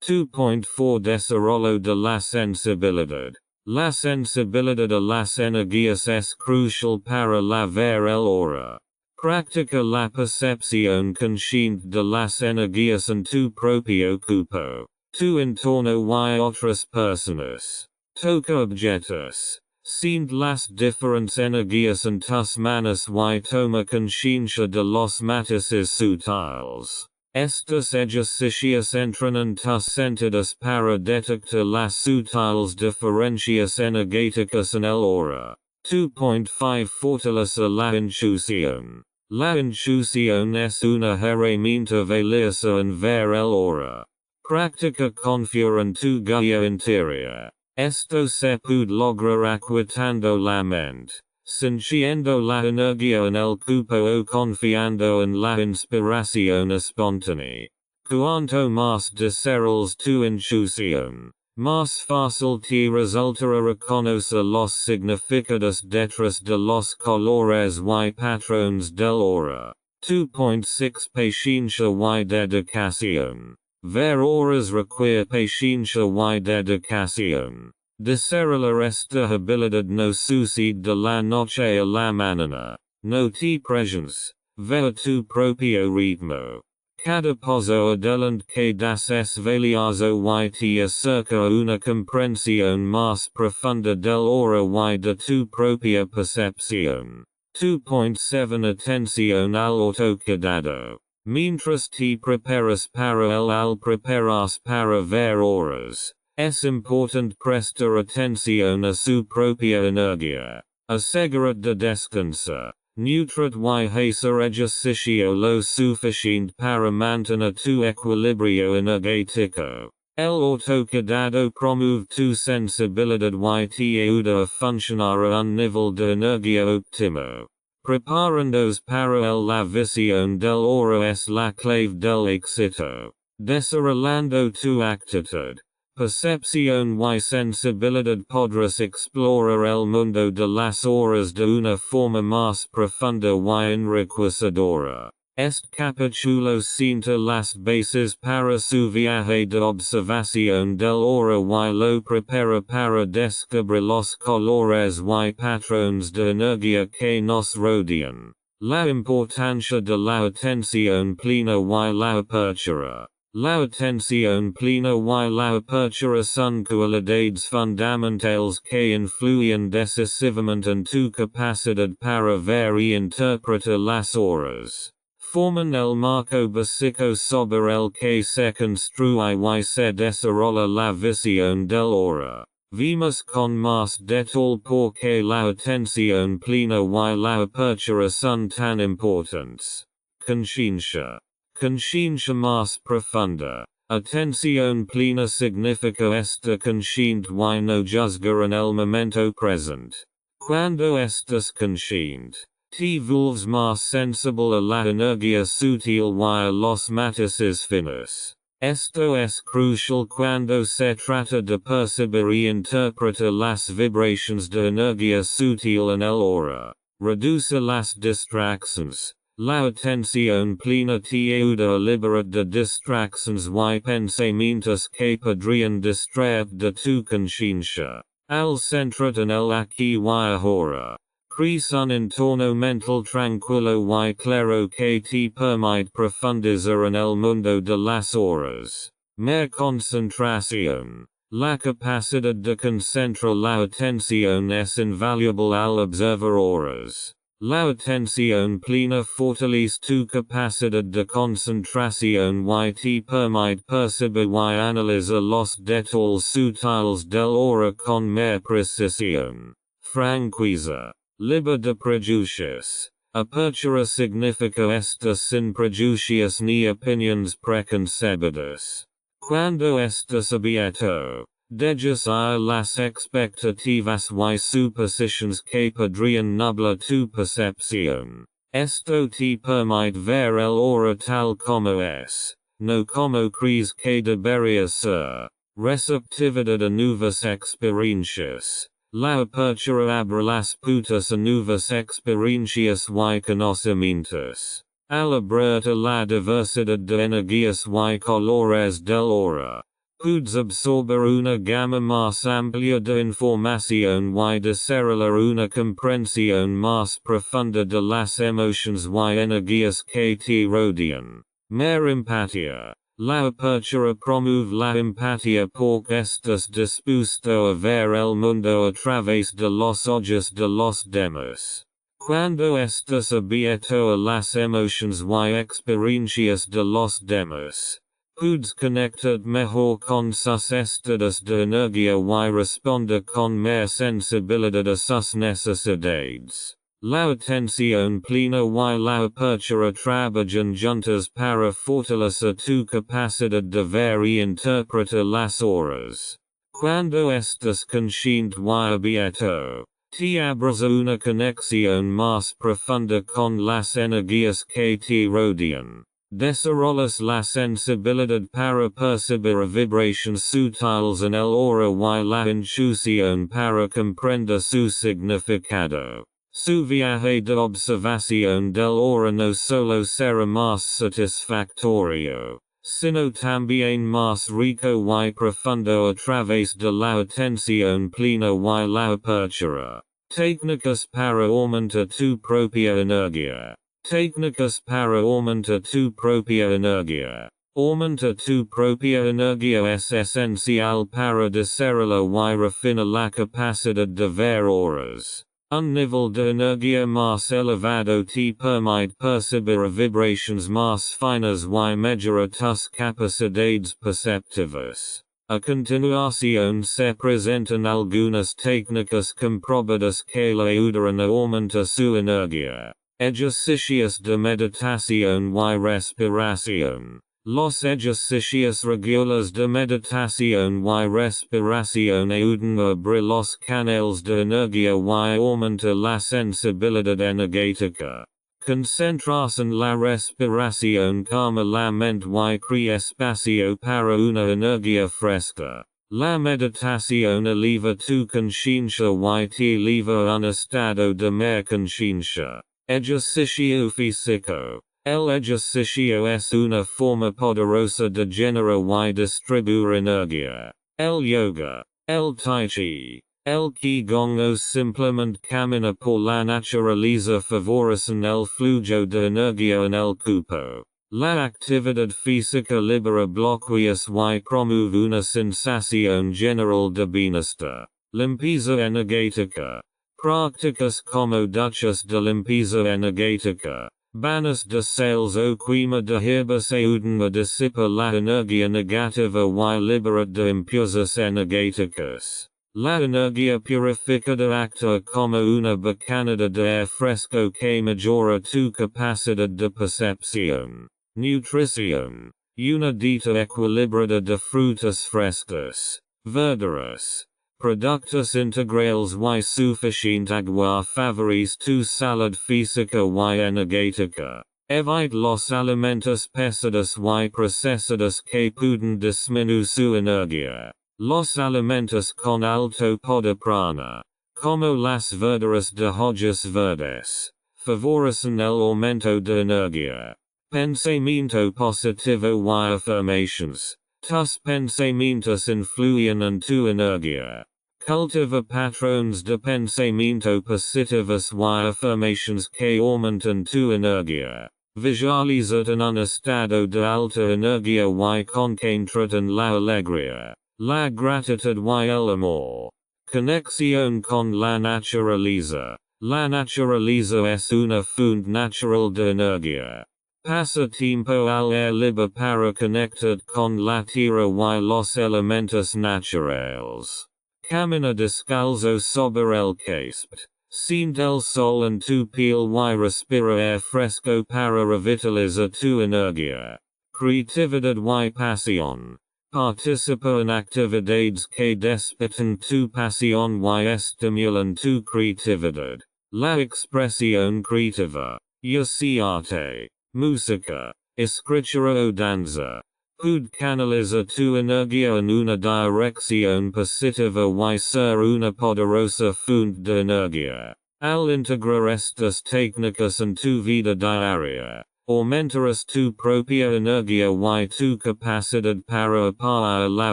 Speaker 1: 2.4 Desarrollo de la sensibilidad. La sensibilidad a las energías es crucial para la ver el hora. Practica la percepción consciente de las energías en tu propio cuerpo, tu entorno y otras personas. Toca objetos. Siente las diferentes energías en tus manos y toma conciencia de los matices sutiles. Estos ejercicios entrenan tus sentidos para detectar las sutiles diferencias energéticas en el hora. 2.5 Fortalece la intuición. La intuición es una herramienta valiosa en ver el hora. Practica confiar en tu guía interior. Esto se puede lograr aquietando la mente, sintiendo la energía en el cuerpo o confiando en la inspiración espontánea. Cuanto más desarrollas tu intuición, más fácil te resultará reconocer los significados detrás de los colores y patrones del hora. 2.6 Paciencia y dedicación. Ver horas requiere paciencia y dedicación. Desarrollar esta habilidad no sucede de la noche a la mañana. No te presiones. Ve a tu propio ritmo. Cada paso adelante que das es valioso y te acerca a una comprensión más profunda del hora y de tu propia percepción. 2.7 Atención al autocuidado. Mientras te preparas para al preparas para ver horas, es importante prestar atención a su propia energía. Asegúrate de descansar. Nutrit y hacer ejercicio lo suficiente para mantener tu equilibrio energético. El autocuidado promueve tu sensibilidad y te ayuda a funcionar a un nivel de energía óptimo. Preparandos para la visión del hora es la clave del éxito. Desarrollando tu actitud, percepción y sensibilidad podrás explorar el mundo de las horas de una forma más profunda y enriquecedora. Este capítulo sienta las bases para su viaje de observación del hora y lo prepara para descubrir los colores y patrones de energía que nos rodean. La importancia de la atención plena y la apertura. La atención plena y la apertura son cualidades fundamentales que influyen decisivamente en tu capacidad para ver y interpretar las horas. Forman el marco básico sobre el que se construye y se desarrolla la visión del hora. Vemos con más detalle por qué la atención plena y la apertura son tan importantes. Conciencia. Conciencia más profunda. Atención plena significa estar consciente y no juzgar en el momento presente. Cuando estás consciente, te vuelves más sensible a la energía sutil y a los matices finos. Esto es crucial cuando se trata de percibir y interpretar las vibraciones de energía sutil en el hora. Reduce las distracciones. La atención plena te ayuda a liberar de distracciones y pensamientos que podrían distraerte de tu conciencia. Al centrarte en el aquí y ahora, creas un entorno mental tranquilo y claro que te permite profundizar en el mundo de las horas. Mer concentración. La capacidad de concentrar la atención es invaluable al observar horas. La atención plena fortalece tu capacidad de concentración y te permite percibir y analizar los detalles sutiles del hora con mer precisión. Franqueza. Libre de prejuicios. Apertura significa estar sin prejuicios ni opiniones preconcebidas. Cuando estás abierto, dejas ir las expectativas y suposiciones que podrían nublar tu percepción. Esto te permite ver el hora tal como es, no como crees que debería ser. Receptividad a nuevas experiencias. La apertura abre las puertas a nuevas experiencias y conocimientos. Al abrirte la diversidad de energías y colores del hora, Puds absorber una gamma más amplia de información y desarrollar una comprensión más profunda de las emociones y energías que te rodean. Mer empatía. La apertura promueve la empatía porque estás dispuesto a ver el mundo a través de los ojos de los demás. Cuando estás abierto a las emociones y experiencias de los demás, puedes conectar mejor con sus estados de energía y responder con más sensibilidad a sus necesidades. La atención plena y la apertura trabajan juntas para fortalecer tu capacidad de ver y interpretar las horas. Cuando estás consciente y abierto, te abres a una conexión más profunda con las energías que te rodean. Desarrollas la sensibilidad para percibir vibraciones sutiles en el aura y la intuición para comprender su significado. Su viaje de observación del aura no solo será más satisfactorio, sino también más rico y profundo a través de la atención plena y la apertura. Técnicas para aumentar tu propia energía. Técnicas para aumentar tu propia energía. Aumentar tu propia energía es esencial para desarrollar y refinar la capacidad de ver horas. Un nivel de energía más elevado te permite percibir vibraciones más finas y mejorar tus capacidades perceptivas. A continuación se presentan algunas técnicas comprobadas que le ayudarán a aumentar su energía. Ejercicios de meditación y respiración. Los ejercicios regulares de meditación y respiración ayudan a abrir los canales de energía y aumentar la sensibilidad energética. Concentrarse en la respiración calma la mente y crea espacio para una energía fresca. La meditación eleva tu conciencia y te eleva a un estado de mer conciencia. Ejercicio físico. El ejercicio es una forma poderosa de generar y distribuir energía. El yoga, el tai chi, el qigong o simplemente caminar por la naturaleza favorecen el flujo de energía en el cuerpo. La actividad física libera bloqueos y promueve una sensación general de bienestar. Limpieza energética. Prácticas como duchas de limpieza energética. Baños de sales o quema de hierbas ayudan a disipar la energía negativa y liberar de impurezas energéticas. La energía purificada actúa como una bocanada de aire fresco que mejora tu capacidad de percepción. Nutrición. Una dieta equilibrada de frutas frescas, verduras, productos integrales y suficiente agua favorece tu salud física y energética. Evite los alimentos pesados y procesados que pueden disminuir su energía. Los alimentos con alto poder prana, como las verduras de hojas verdes, favorecen el aumento de energía. Pensamiento positivo y afirmaciones. Tus pensamientos influyen en tu energía. Cultiva patrones de pensamiento positivos y afirmaciones que aumentan tu energía. Visualizate en un estado de alta energía y concéntrate en la alegría, la gratitud y el amor. Conexión con la naturaleza. La naturaleza es una fuente natural de energía. Pasa tiempo al aire libre para conectar con la tierra y los elementos naturales. Camina descalzo sobre el césped. Siente el sol en tu piel y respira aire fresco para revitalizar tu energía. Creatividad y pasión. Participa en actividades que despiertan tu pasión y estimulan tu creatividad. La expresión creativa, ya sea arte, música, escritura o danza, puede canalizar tu energía en una dirección positiva y ser una poderosa fuente de energía. Al integrar estas técnicas en tu vida diaria, Aumentaris tu propria energia y tu capacidad para apagar la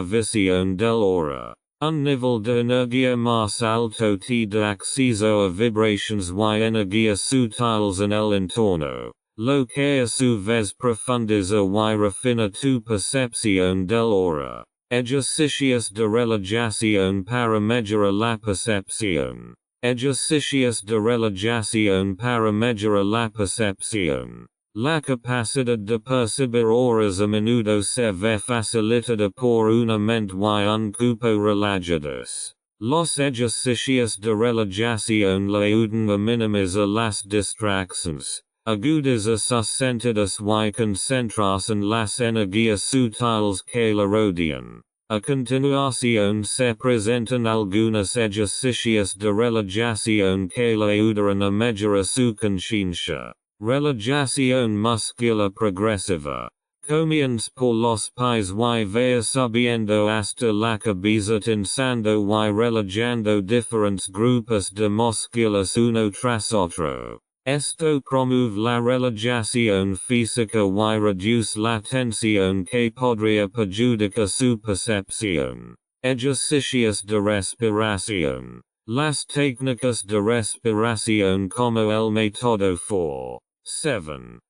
Speaker 1: visión del aura. Un nivel de energía más alto te da acceso a vibrations y energía sutiles en el entorno, lo que a su vez profundiza y refina tu percepción del aura. Ejercicios de relajación para mejorar la percepción. Ejercicios de relajación para mejorar la percepción. La capacidad de percibir horas a menudo se ve facilitada por una mente y un cuerpo relajados. Los ejercicios de relajación le ayudan a minimizar las distracciones, agudizar sus sentidos y concentrarse en las energías sutiles que la rodean. A continuación se presentan algunos ejercicios de relajación que le ayudarán a mejorar su conciencia. Relajación muscular progresiva. Comienza por los pies y va subiendo hasta la cabeza tensando y relajando diferentes grupos de músculos uno tras otro. Esto promueve la relajación física y reduce la tensión que podría perjudicar su percepción. Ejercicios de respiración. Las técnicas de respiración como el método 4-7-8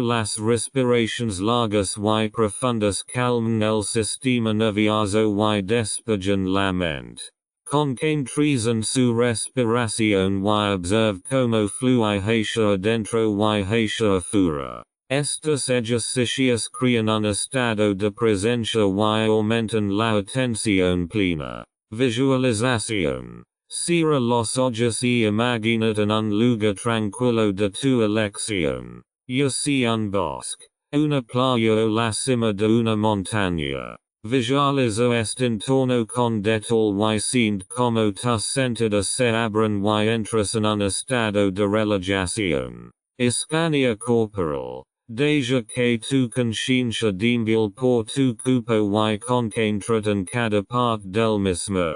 Speaker 1: las respiraciones largas y profundas calman el sistema nervioso y despejan la mente. Concentren su respiración y observe cómo fluye hacia adentro y hacia afuera. Estos ejercicios crean un estado de presencia y aumentan la atención plena. Visualización. Cierra los ojos y imagínate en un lugar tranquilo de tu elección, ya sea un bosque, una playa o la cima de una montaña. Visualiza este entorno con detalle y siente como tus sentidos se abren y entras en un estado de relajación. Escanea corporal. Deja que tu conciencia dimble por tu cuerpo y concéntrate en cada parte del mismo.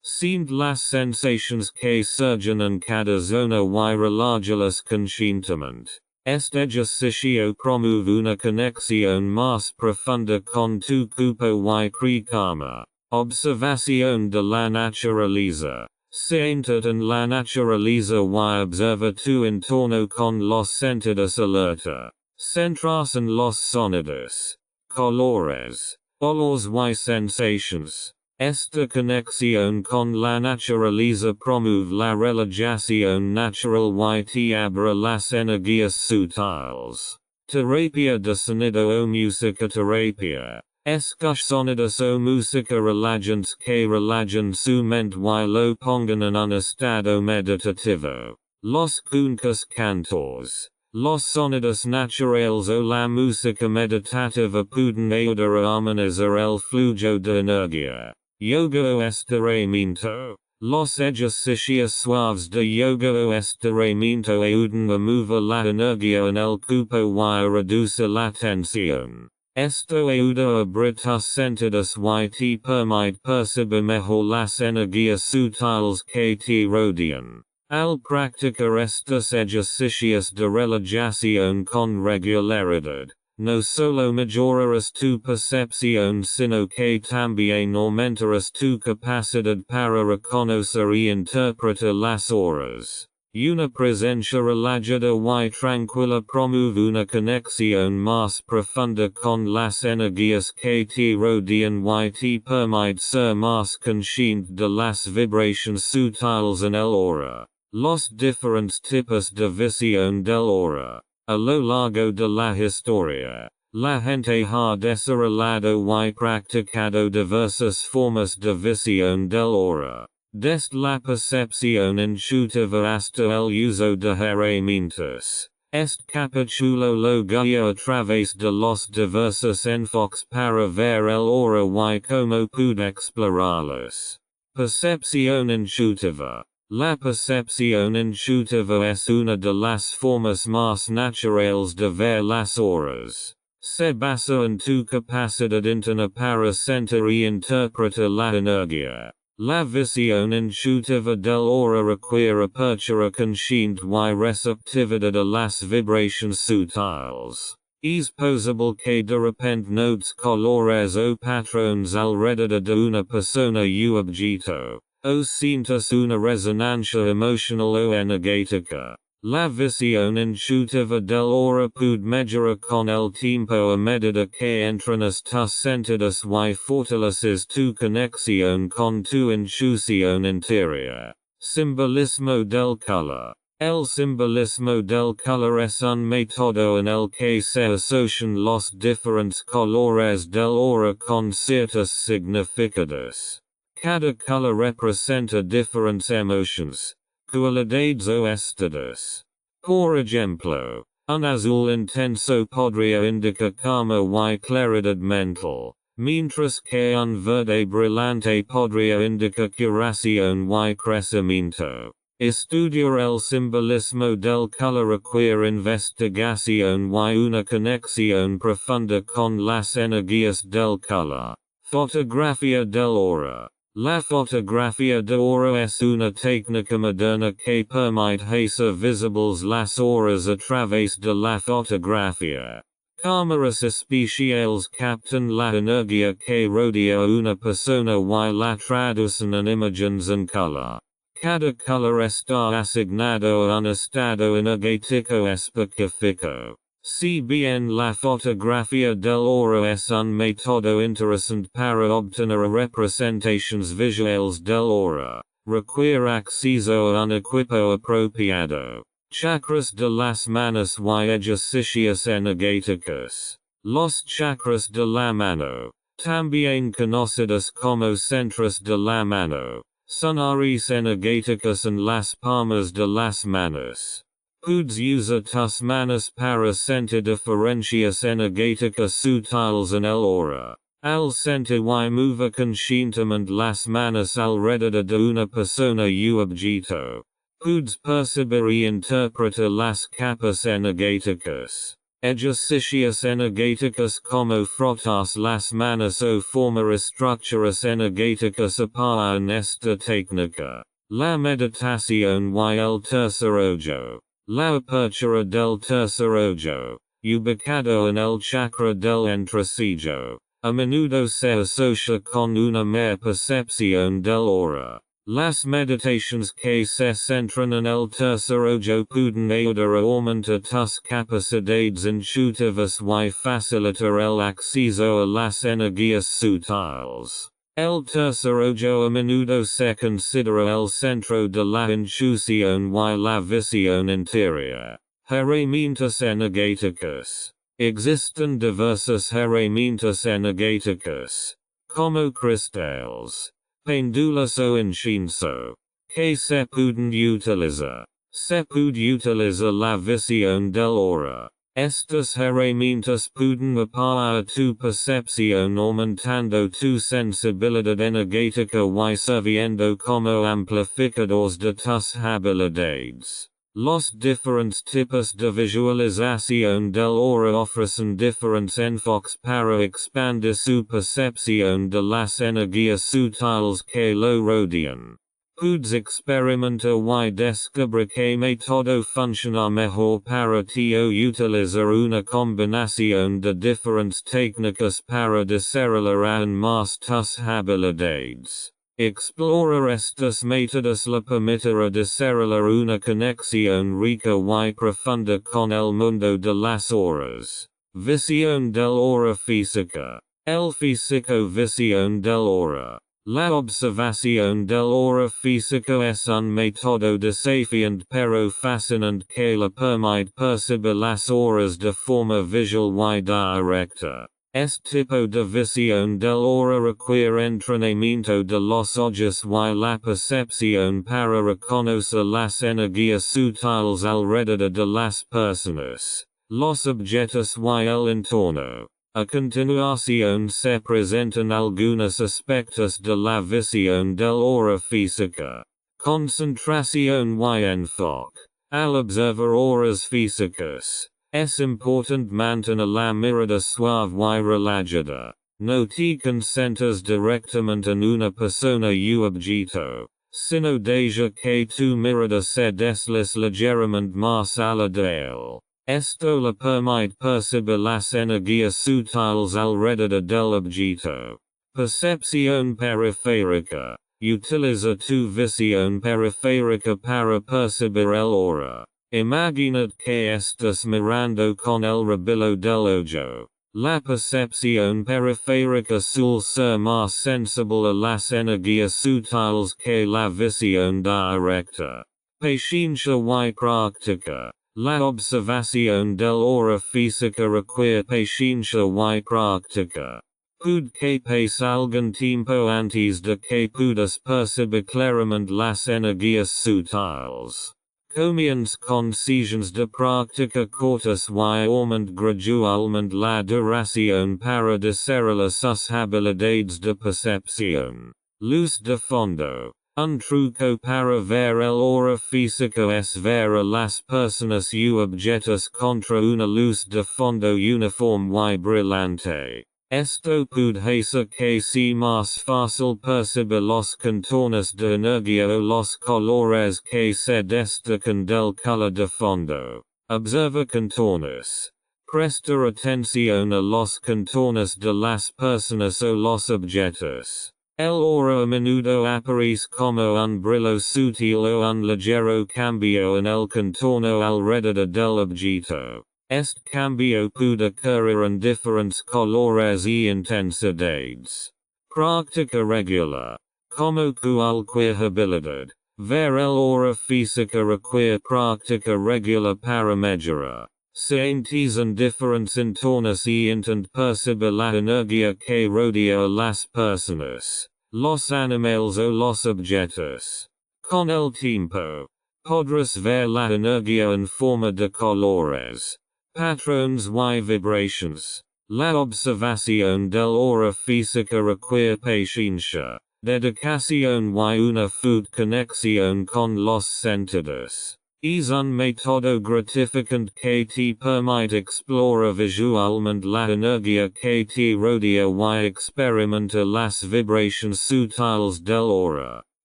Speaker 1: Siente las sensaciones que surgen en cada zona y relájalas conscientemente. Este ejercicio promueve una conexión más profunda con tu cuerpo y crea calma. Observación de la naturaleza. Siéntate en la naturaleza y observa tu entorno con los sentidos alerta. Centrarse en los sonidos, colores, olores y sensaciones. Esta conexión con la naturaleza promueve la relajación natural y te abre las energías sutiles. Terapia de sonido o música terapia. Escucha sonidos o música relajantes que relajan su mente y lo pongan en un estado meditativo. Los cuencos cantores. Los sonidos naturales o la música meditativa pueden ayudar a amenizar el flujo de energía. Yoga o estiramiento. Los ejercicios suaves de yoga o estiramiento ayudan a mover la energía en el cuerpo y a reducir la tensión. Esto ayuda a abrir tus sentidos y te permite percibir mejor las energías sutiles que te rodean. Al practicar estos ejercicios de relajación con regularidad, no solo mejorarás tu percepción sino que también aumentarás tu capacidad para reconocer y interpretar las horas. Una presencia relajada y tranquila promueve una conexión más profunda con las energías que te rodean y te permite ser más consciente de las vibraciones sutiles en el aura. Los diferentes tipos de visión del aura. A lo largo de la historia, la gente ha desarrollado y practicado diversas formas de visión del aura. Desde la percepción intuitiva hasta el uso de herramientas. Este capítulo lo guía a través de los diversos enfoques para ver el aura y cómo puede explorarlos. Percepción intuitiva. La percepción intuitiva es una de las formas más naturales de ver las auras. Se basa en tu capacidad interna para sentir y interpretar la energía. La visione intuitiva dell'ora require apertura consciente y receptividad a las vibrations sutiles. Es posible que de repente notes colores o patrones alrededor de una persona u objeto, o sientas una resonancia emocional o energética. La visión intuitiva dell'ora puede mejorar con el tiempo a medida que entrenas tus sentidos y fortaleces tu conexión con tu intuición interior. Simbolismo del color. El simbolismo del color es un método en el que se asocian los diferentes colores del aura con ciertos significados. Cada color representa diferentes emociones, cualidades o estados. Por ejemplo, un azul intenso podría indicar calma y claridad mental, mientras que un verde brillante podría indicar curación y crecimiento. Estudiar el simbolismo del color requiere investigación y una conexión profunda con las energías del color. Fotografía del aura. La fotografía de aura es una técnica moderna que permite hacer visibles las auras a través de la fotografía. Cámaras especiales captan la energía que rodea a una persona y la traducen en imágenes en color. Cada color está asignado a un estado energético específico. Si bien la fotografía del aura es un método interesante para obtener representaciones visuales del aura, requiere acceso a un equipo apropiado. Chakras de las manos y ejercicios energéticos. Los chakras de la mano, también conocidos como centros de la mano, son áreas energéticas en las palmas de las manos. Puedes usar tus manos para sentir diferencias energéticas sutiles en el aura. Al sentir y mover conscientemente las manos alrededor de una persona u objeto, puedes percibir y interpretar las capas energéticas. Ejercicios energéticos como frotas las manos o formar estructuras energéticas apoyan esta técnica. La meditación y el tercer ojo. La apertura del tercer ojo, ubicado en el chakra del entrecejo, a menudo se asocia con una mera percepción del aura. Las meditaciones que se centran en el tercer ojo pueden ayudar a aumentar tus capacidades intuitivas y facilitar el acceso a las energías sutiles. El tercer ojo a menudo se considera el centro de la intuición y la visión interior. Herramientas energéticas. Existen diversas herramientas energéticas, como cristales, péndulas o incienso, que se pueden utilizar. Se puede utilizar la visión del aura. Estas herramientas pueden apoyar tu percepción aumentando tu sensibilidad energética y sirviendo como amplificadores de tus habilidades. Los diferentes tipos de visualización del aura ofrecen diferentes enfoques para expandir su percepción de las energías sutiles que lo rodean. Puedes experimentar y descubrir qué método funciona mejor para ti o utilizar una combinación de diferentes técnicas para desarrollar aún más tus habilidades. Explorar estas métodos le permitirá desarrollar una conexión rica y profunda con el mundo de las auras. Visión del aura física. El físico visión del aura. La observación del aura físico es un método desafiante pero fascinante que le permite percibir las auras de forma visual y directa. Este tipo de visión del aura requiere entrenamiento de los ojos y la percepción para reconocer las energías sutiles alrededor de las personas, los objetos y el entorno. A continuación se presentan algunos aspectos de la visión del aura física. Concentración y enfoque. Al observar auras físicas, es importante mantener la mirada suave y relajada. no te consentas directamente en una persona u objeto, sino deja que tu mirada se deslice ligeramente más allá de él. Esto le permite percibir las energías sutiles alrededor del objeto. Percepción periférica. Utiliza tu visión periférica para percibir el aura. Imaginad que estás mirando con el rabillo del ojo. La percepción periférica suele ser más sensible a las energías sutiles que la visión directa. Paciencia y práctica. La observación del aura física requiere paciencia y práctica. Puede que pase algún tiempo antes de que puedas percibir claramente las energías sutiles. Comienza con sesiones de práctica cortas y aumenta gradualmente la duración para desarrollar sus habilidades de percepción. Luz de fondo. Un truco para ver el aura físico es ver a las personas u objetos contra una luz de fondo uniforme y brillante. Esto puede hacer que sea más fácil percibir los contornos de energía o los colores que se destacan del color de fondo. Observa contornos. Prestar atención a los contornos de las personas o los objetos. El aura a menudo aparece como un brillo sutil o un ligero cambio en el contorno alrededor del objeto. Este cambio puede ocurrir en diferentes colores y intensidades. Práctica regular. Como cualquier habilidad, ver el aura física requiere práctica regular para mejorar. Sientes en diferentes entornos y intenta percibir la energía que rodea a las personas, los animales o los objetos. Con el tiempo, podrás ver la energía en forma de colores, patrones y vibrations. La observación del aura física requiere paciencia, dedicación y una fuerte conexión con los sentidos. Es un método gratificante que te permite explorar visualmente la energía que te rodea y experimentar las vibrations sutiles del aura.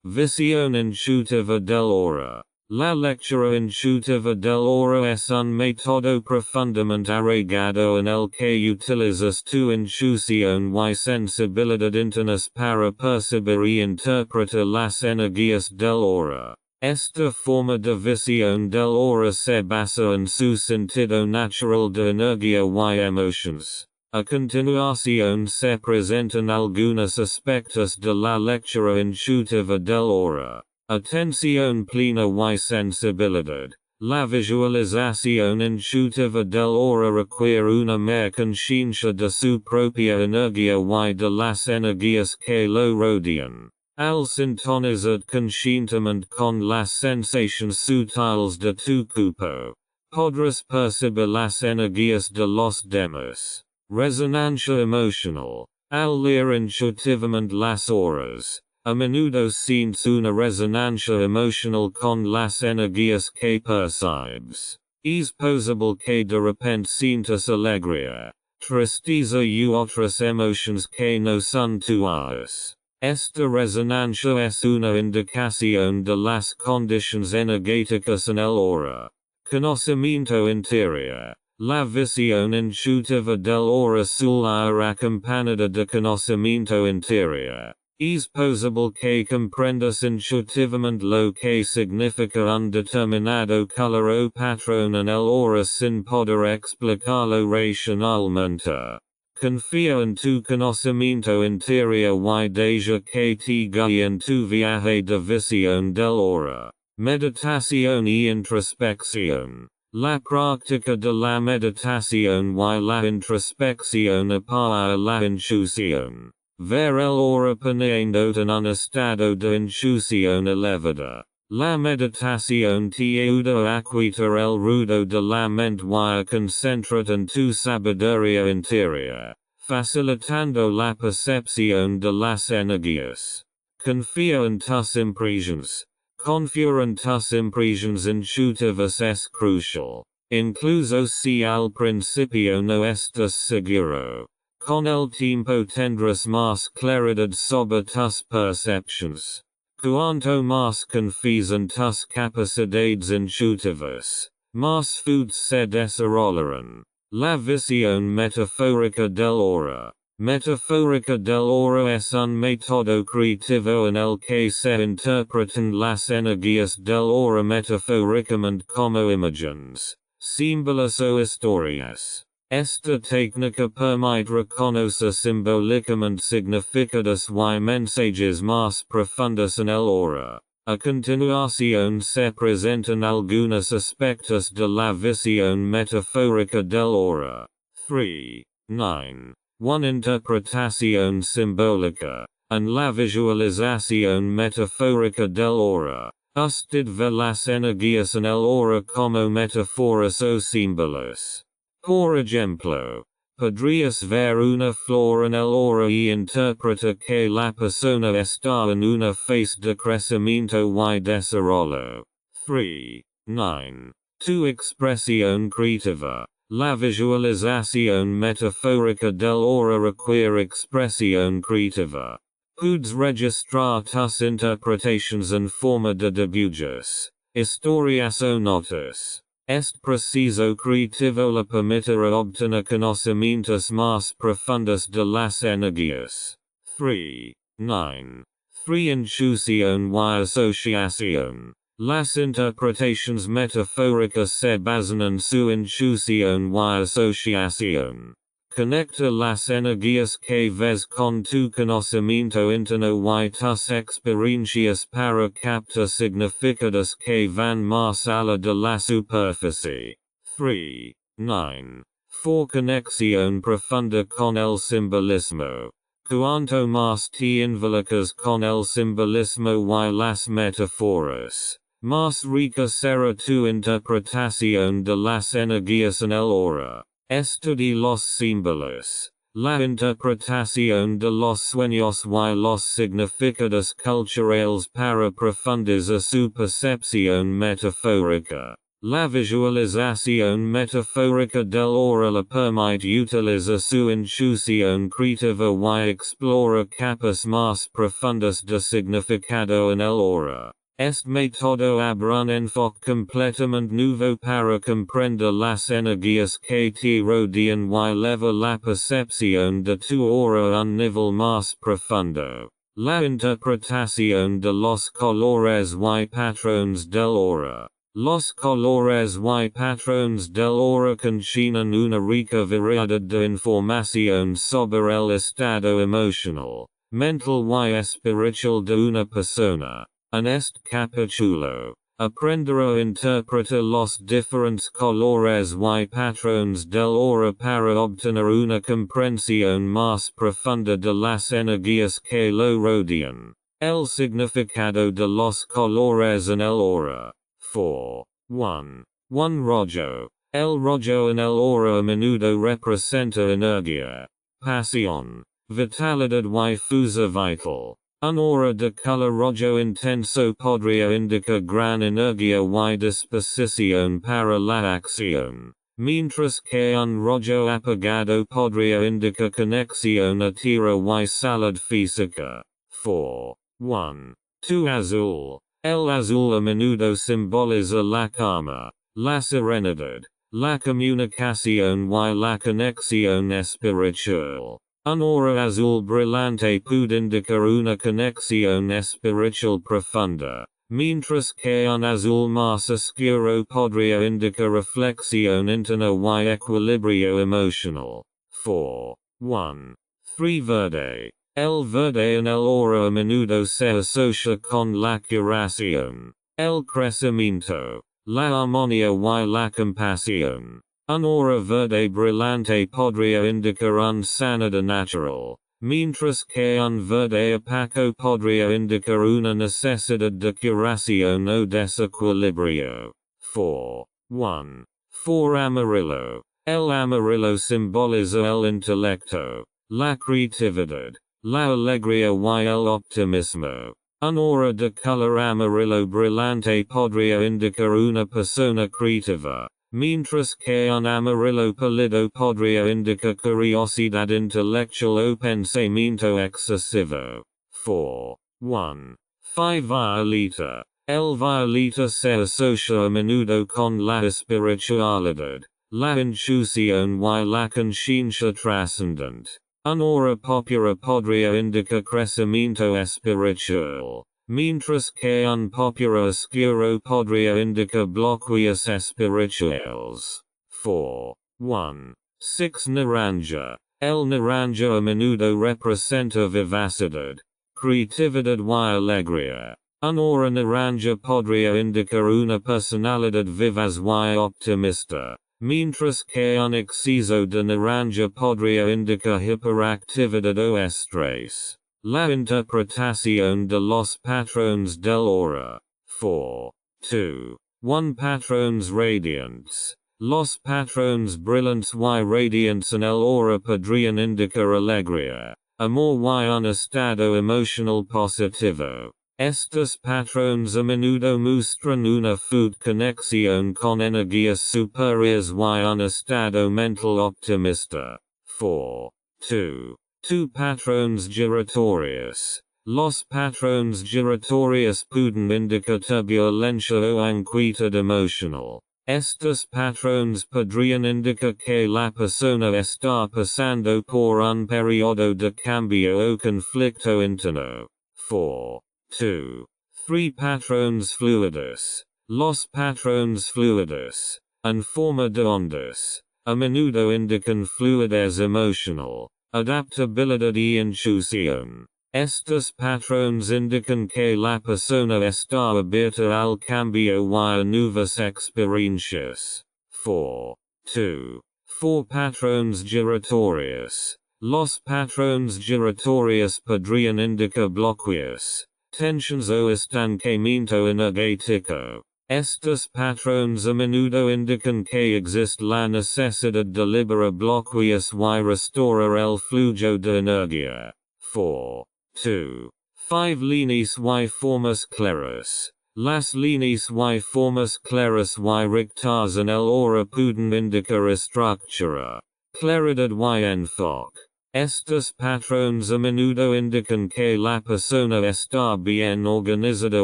Speaker 1: Visión intuitiva del aura. La lectura intuitiva del aura es un método profundamente arraigado en el que utilizas tu intuición y sensibilidad internas para percibir y interpretar las energías del aura. Esta forma de visión del aura se basa en su sentido natural de energía y emotions. A continuación se presentan algunos aspectos de la lectura intuitiva del aura. Atención plena y sensibilidad. La visualización intuitiva del aura requiere una mayor conciencia de su propia energía y de las energías que lo rodean. Al sintonizar conscientemente con las sensaciones sutiles de tu cuerpo, podrás percibir las energías de los demás. Resonancia emocional. Al leer intuitivamente las auras, a menudo sientes una resonancia emocional con las energías que percibes. Es posible que de repente sientas alegría, tristeza u otras emociones que no son tuyas. Esta resonancia es una indicación de las condiciones energéticas en el aura. Conocimiento interior. La visión intuitiva del aura suele ir acompañada de conocimiento interior. Es posible que comprendas intuitivamente lo que significa un determinado color o patrón en el aura sin poder explicarlo racionalmente. Confía en tu conocimiento interior y deja que te guíe en tu viaje de visión del aura. Meditación y introspección. La práctica de la meditación y la introspección apoya la intuición. Ver el aura poniéndote en un estado de intuición elevada. La meditación te ayuda a quitar el ruido de la mente y a concentrarte en tu sabiduría interior, facilitando la percepción de las energías. Confía en tus impresiones. Confiar en tus impresiones intuitivas es crucial, incluso si al principio no estás seguro. con el tiempo tendrás más claridad sobre tus percepciones. Cuanto más confías en tus capacidades intuitivas, más foods se desarrollarán. La visión metafórica del ora. Metafórica del ora es un método creativo en el que se interpretan las energías del ora metafóricamente como imágenes, símbolos o historias. Esta técnica permite reconocer simbólicamente significados y mensajes más profundos en el ora. A continuación se presentan algunos aspectos de la visión metafórica del ora. 3. 9. 1. Interpretación simbólica. En la visualización metafórica del ora, usted ve las energías en el ora como metáforas o símbolos. Por ejemplo, podrías ver una flor en el ora y interpreta que la persona está en una fase de crecimiento y desarrollo. 3. 9. Tu expresión creativa. La visualización metafórica del ora requiere expresión creativa. Puedes registrar tus interpretations en forma de dibujos, historias o notas. Es preciso creativo le permitirá obtener conocimientos más profundos de las energías. 3. 9. 3. Intuición y asociación. Las interpretations metafóricas se basan en su intuición y asociación. Conecta las energías que ves con tu conocimiento interno y tus experiencias para captar significados que van más allá de la superficie. 3. 9. 4. Conexión profunda con el simbolismo. Cuanto más te involucras con el simbolismo y las metáforas, más rica será tu interpretación de las energías en el ora. Estudia los símbolos. La interpretación de los sueños y los significados culturales para profundizar su percepción metafórica. La visualización metafórica del ora le permite utilizar su intuición creativa y explorar capas más profundas de significado en el ora. Este método abre un enfoque completamente nuevo para comprender las energías que te rodean y elevar la percepción de tu ora a un nivel más profundo. La interpretación de los colores y patrones del ora. Los colores y patrones del ora contienen una rica variedad de información sobre el estado emocional, mental y espiritual de una persona. En este capítulo, aprenderá a interpretar los diferentes colores y patrones del ora para obtener una comprensión más profunda de las energías que lo rodean. El significado de los colores en el ora. 4. 1. 1. Rojo. El rojo en el ora a menudo representa energía, pasión, vitalidad y fuerza vital. Un ora de color rojo intenso podría indicar gran energía y disposición para la acción, mientras que un rojo apagado podría indicar conexión a tierra y salud física. 4. 1. 2. Azul. El azul a menudo simboliza la calma, la serenidad, la comunicación y la conexión espiritual. Un ora azul brillante puede indicar una conexión espiritual profunda, mientras que un azul más oscuro podría indicar reflexión interna y equilibrio emocional. 4. 1. 3. Verde. El verde en el ora a menudo se asocia con la curación, el crecimiento, la armonía y la compasión. Un ora verde brillante podría indicar un sanidad natural, mientras que un verde opaco podría indicar una necesidad de curación o desequilibrio. 4. 1. 4. Amarillo. El amarillo simboliza el intelecto, la creatividad, la alegría y el optimismo. Un ora de color amarillo brillante podría indicar una persona creativa, mientras que un amarillo pálido podría indicar curiosidad intelectual o pensamiento excesivo. 4. 1. 5 Violeta. El violeta se asocia a menudo con la espiritualidad, la intuición y la conciencia trascendente. Una hora popular podría indicar crecimiento espiritual, mientras que un popular oscuro podría indicar bloqueos espirituales. 4. 1. 6 Naranja. El naranja a menudo representa vivacidad, creatividad y alegría. Una hora naranja podría indicar una personalidad vivaz y optimista, mientras que un exceso de naranja podría indicar hiperactividad o estrés. La interpretación de los patrones del aura. 4. 2. 1 Patrones radiantes. Los patrones brillantes y radiantes en el aura podrían indicar alegría, amor y un estado emocional positivo. Estos patrones a menudo muestran una fuerte conexión con energías superiores y un estado mental optimista. 4. 2. 2 Patrones giratorios. Los patrones giratorios pueden indicar turbulencia o inquietud emocional. Estos patrones podrían indicar que la persona está pasando por un periodo de cambio o conflicto interno. 4. 2. 3 Patrones fluidos. Los patrones fluidos, en forma de ondas, a menudo indican fluidez emocional, adaptabilidad y intuición. Estos patrones indican que la persona está abierta al cambio y a nuevas experiencias. 4. 2. 4 Patrones giratorios. Los patrones giratorios podrían indicar bloqueos, tensions o estancamiento energético. Estos patrones a menudo indican que existe la necesidad de liberar bloqueos y restaurar el flujo de energía. 4. 2. 5 Líneas y formas claras. Las líneas y formas claras y rectas en el aura pueden indicar estructura, claridad y enfoque. Estos patrones a menudo indican que la persona está bien organizada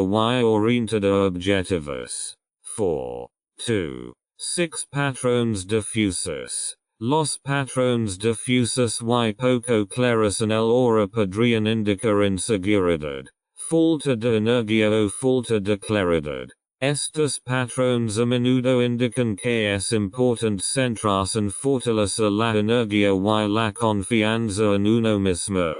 Speaker 1: y orientada a objetivos. 4. 2. 6 Patrones difusos. Los patrones difusos y poco claros en el aura podrían indicar inseguridad, falta de energía o falta de claridad. Estos patrones a menudo indican que es importante centrarse en fortalecer la energía y la confianza en uno mismo.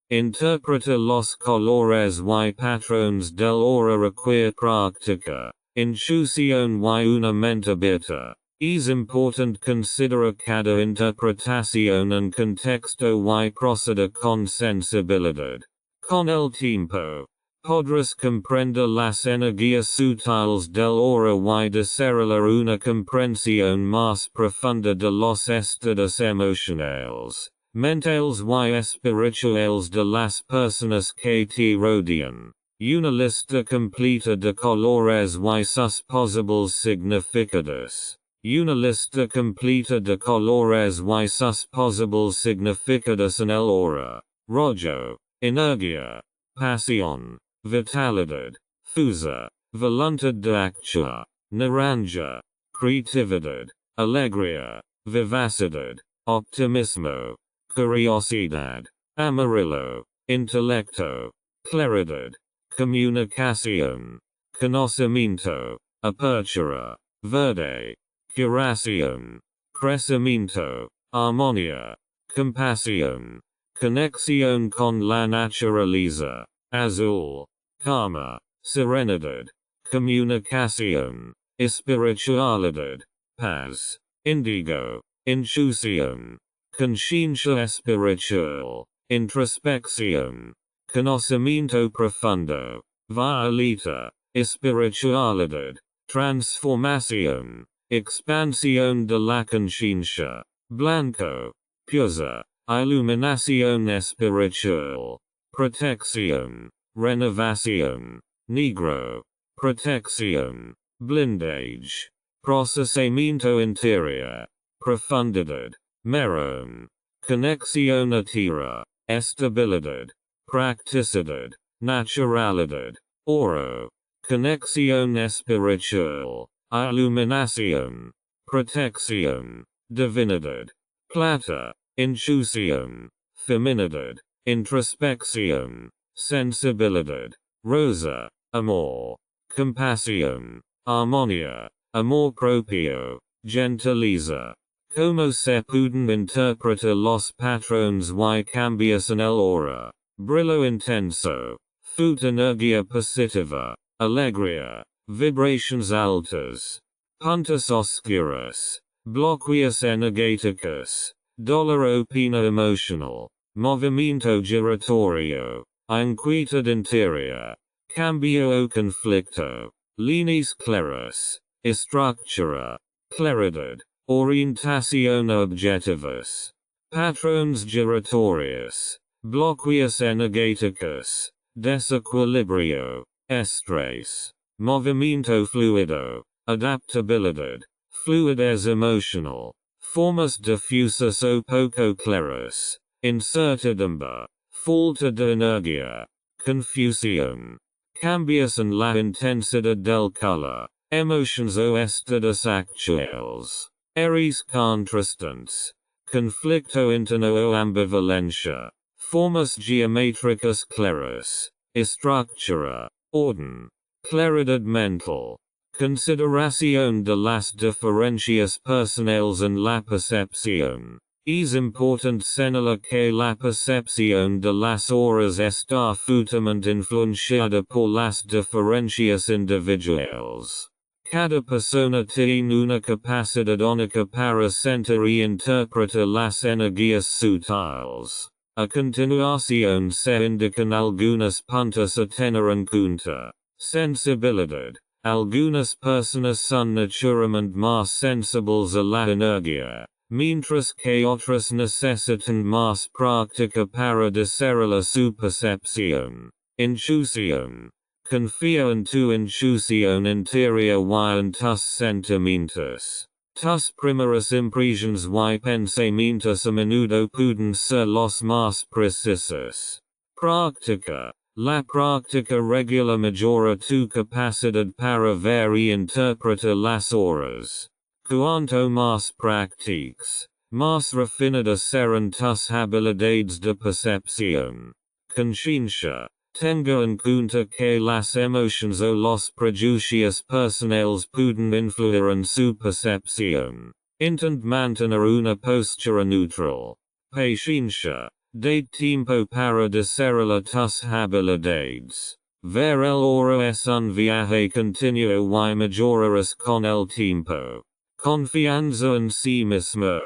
Speaker 1: Interpreta los colores y patrones del aura requiere práctica, intuición y una mente abierta. Es importante considerar cada interpretación en contexto y proceder con sensibilidad. Con el tiempo, podrás comprender las energías sutiles del aura y desarrollar una comprensión más profunda de los estados emocionales, mentales y espirituales de las personas que te rodean. Una lista completa de colores y sus posibles significados. Una lista completa de colores y sus posibles significados en el aura. Rojo, energía, pasión, vitalidad, fuerza, voluntad de actuar. Naranja, creatividad, alegría, vivacidad, optimismo, curiosidad. Amarillo, intelecto, claridad, comunicación, conocimiento, apertura. Verde, curación, crecimiento, armonía, compasión, conexión con la naturaleza. Azul, calma, serenidad, comunicación, espiritualidad, paz. Indigo, intuición, conciencia espiritual, introspección, conocimiento profundo. Violeta, espiritualidad, transformación, expansión de la conciencia. Blanco, pureza, iluminación espiritual, protección, renovación. Negro, protección, blindage, procesamiento interior, profundidad, merón, conexión a tierra, estabilidad, practicidad, naturalidad, oro, conexión espiritual, iluminación, protección, divinidad, plata, intuición, feminidad, introspección, sensibilidad, rosa, amor, compasión, armonía, amor propio, gentileza. Como se pueden interpretar los patrones y cambios en el aura, brillo intenso, fut energía positiva, alegría, vibrations altas, puntos oscuros, bloqueos energéticos, dolor o pena emocional, movimiento giratorio, inquietud interior, cambio o conflicto, líneas claras, estructura, claridad, orientación objetivos, patrones giratorios, bloqueos energéticos, desequilibrio, estrés, movimiento fluido, adaptabilidad, fluidez emocional, formas difusas o poco claras, incertidumbre, falta de energía, confusión, cambios en la intensidad del color, emotions o estados actuales, eres contrastantes, conflicto interno o ambivalencia, formas geométricas claras, estructura, orden, claridad mental, consideración de las diferencias personales en la percepción. Es importante señalar que la percepción de las horas está fuertemente influenciada por las diferencias individuales. Cada persona tiene una capacidad única para sentir y interpretar las energías sutiles. A continuación se indican algunos puntos a tener en cuenta. Sensibilidad. Algunas personas son naturalmente más sensibles a la energía, mientras que otras necesitan más práctica para desarrollar su percepción. Intuición. Confía en tu intuición interior y en tus sentimientos. Tus primeras impresiones y pensamientos a menudo pueden ser los más precisos. Práctica. La práctica regular mejora tu capacidad para ver y interpretar las horas. Cuanto más practiques, más refinadas serán tus habilidades de percepción. Conciencia. Tenga en cuenta que las emociones o los prejuicios personales pueden influir en su percepción. Intenta mantener una postura neutral. Paciencia. Date tiempo para desarrollar tus habilidades. Ver el oro es un viaje continuo y mejorarás con el tiempo. Confianza en sí mismo.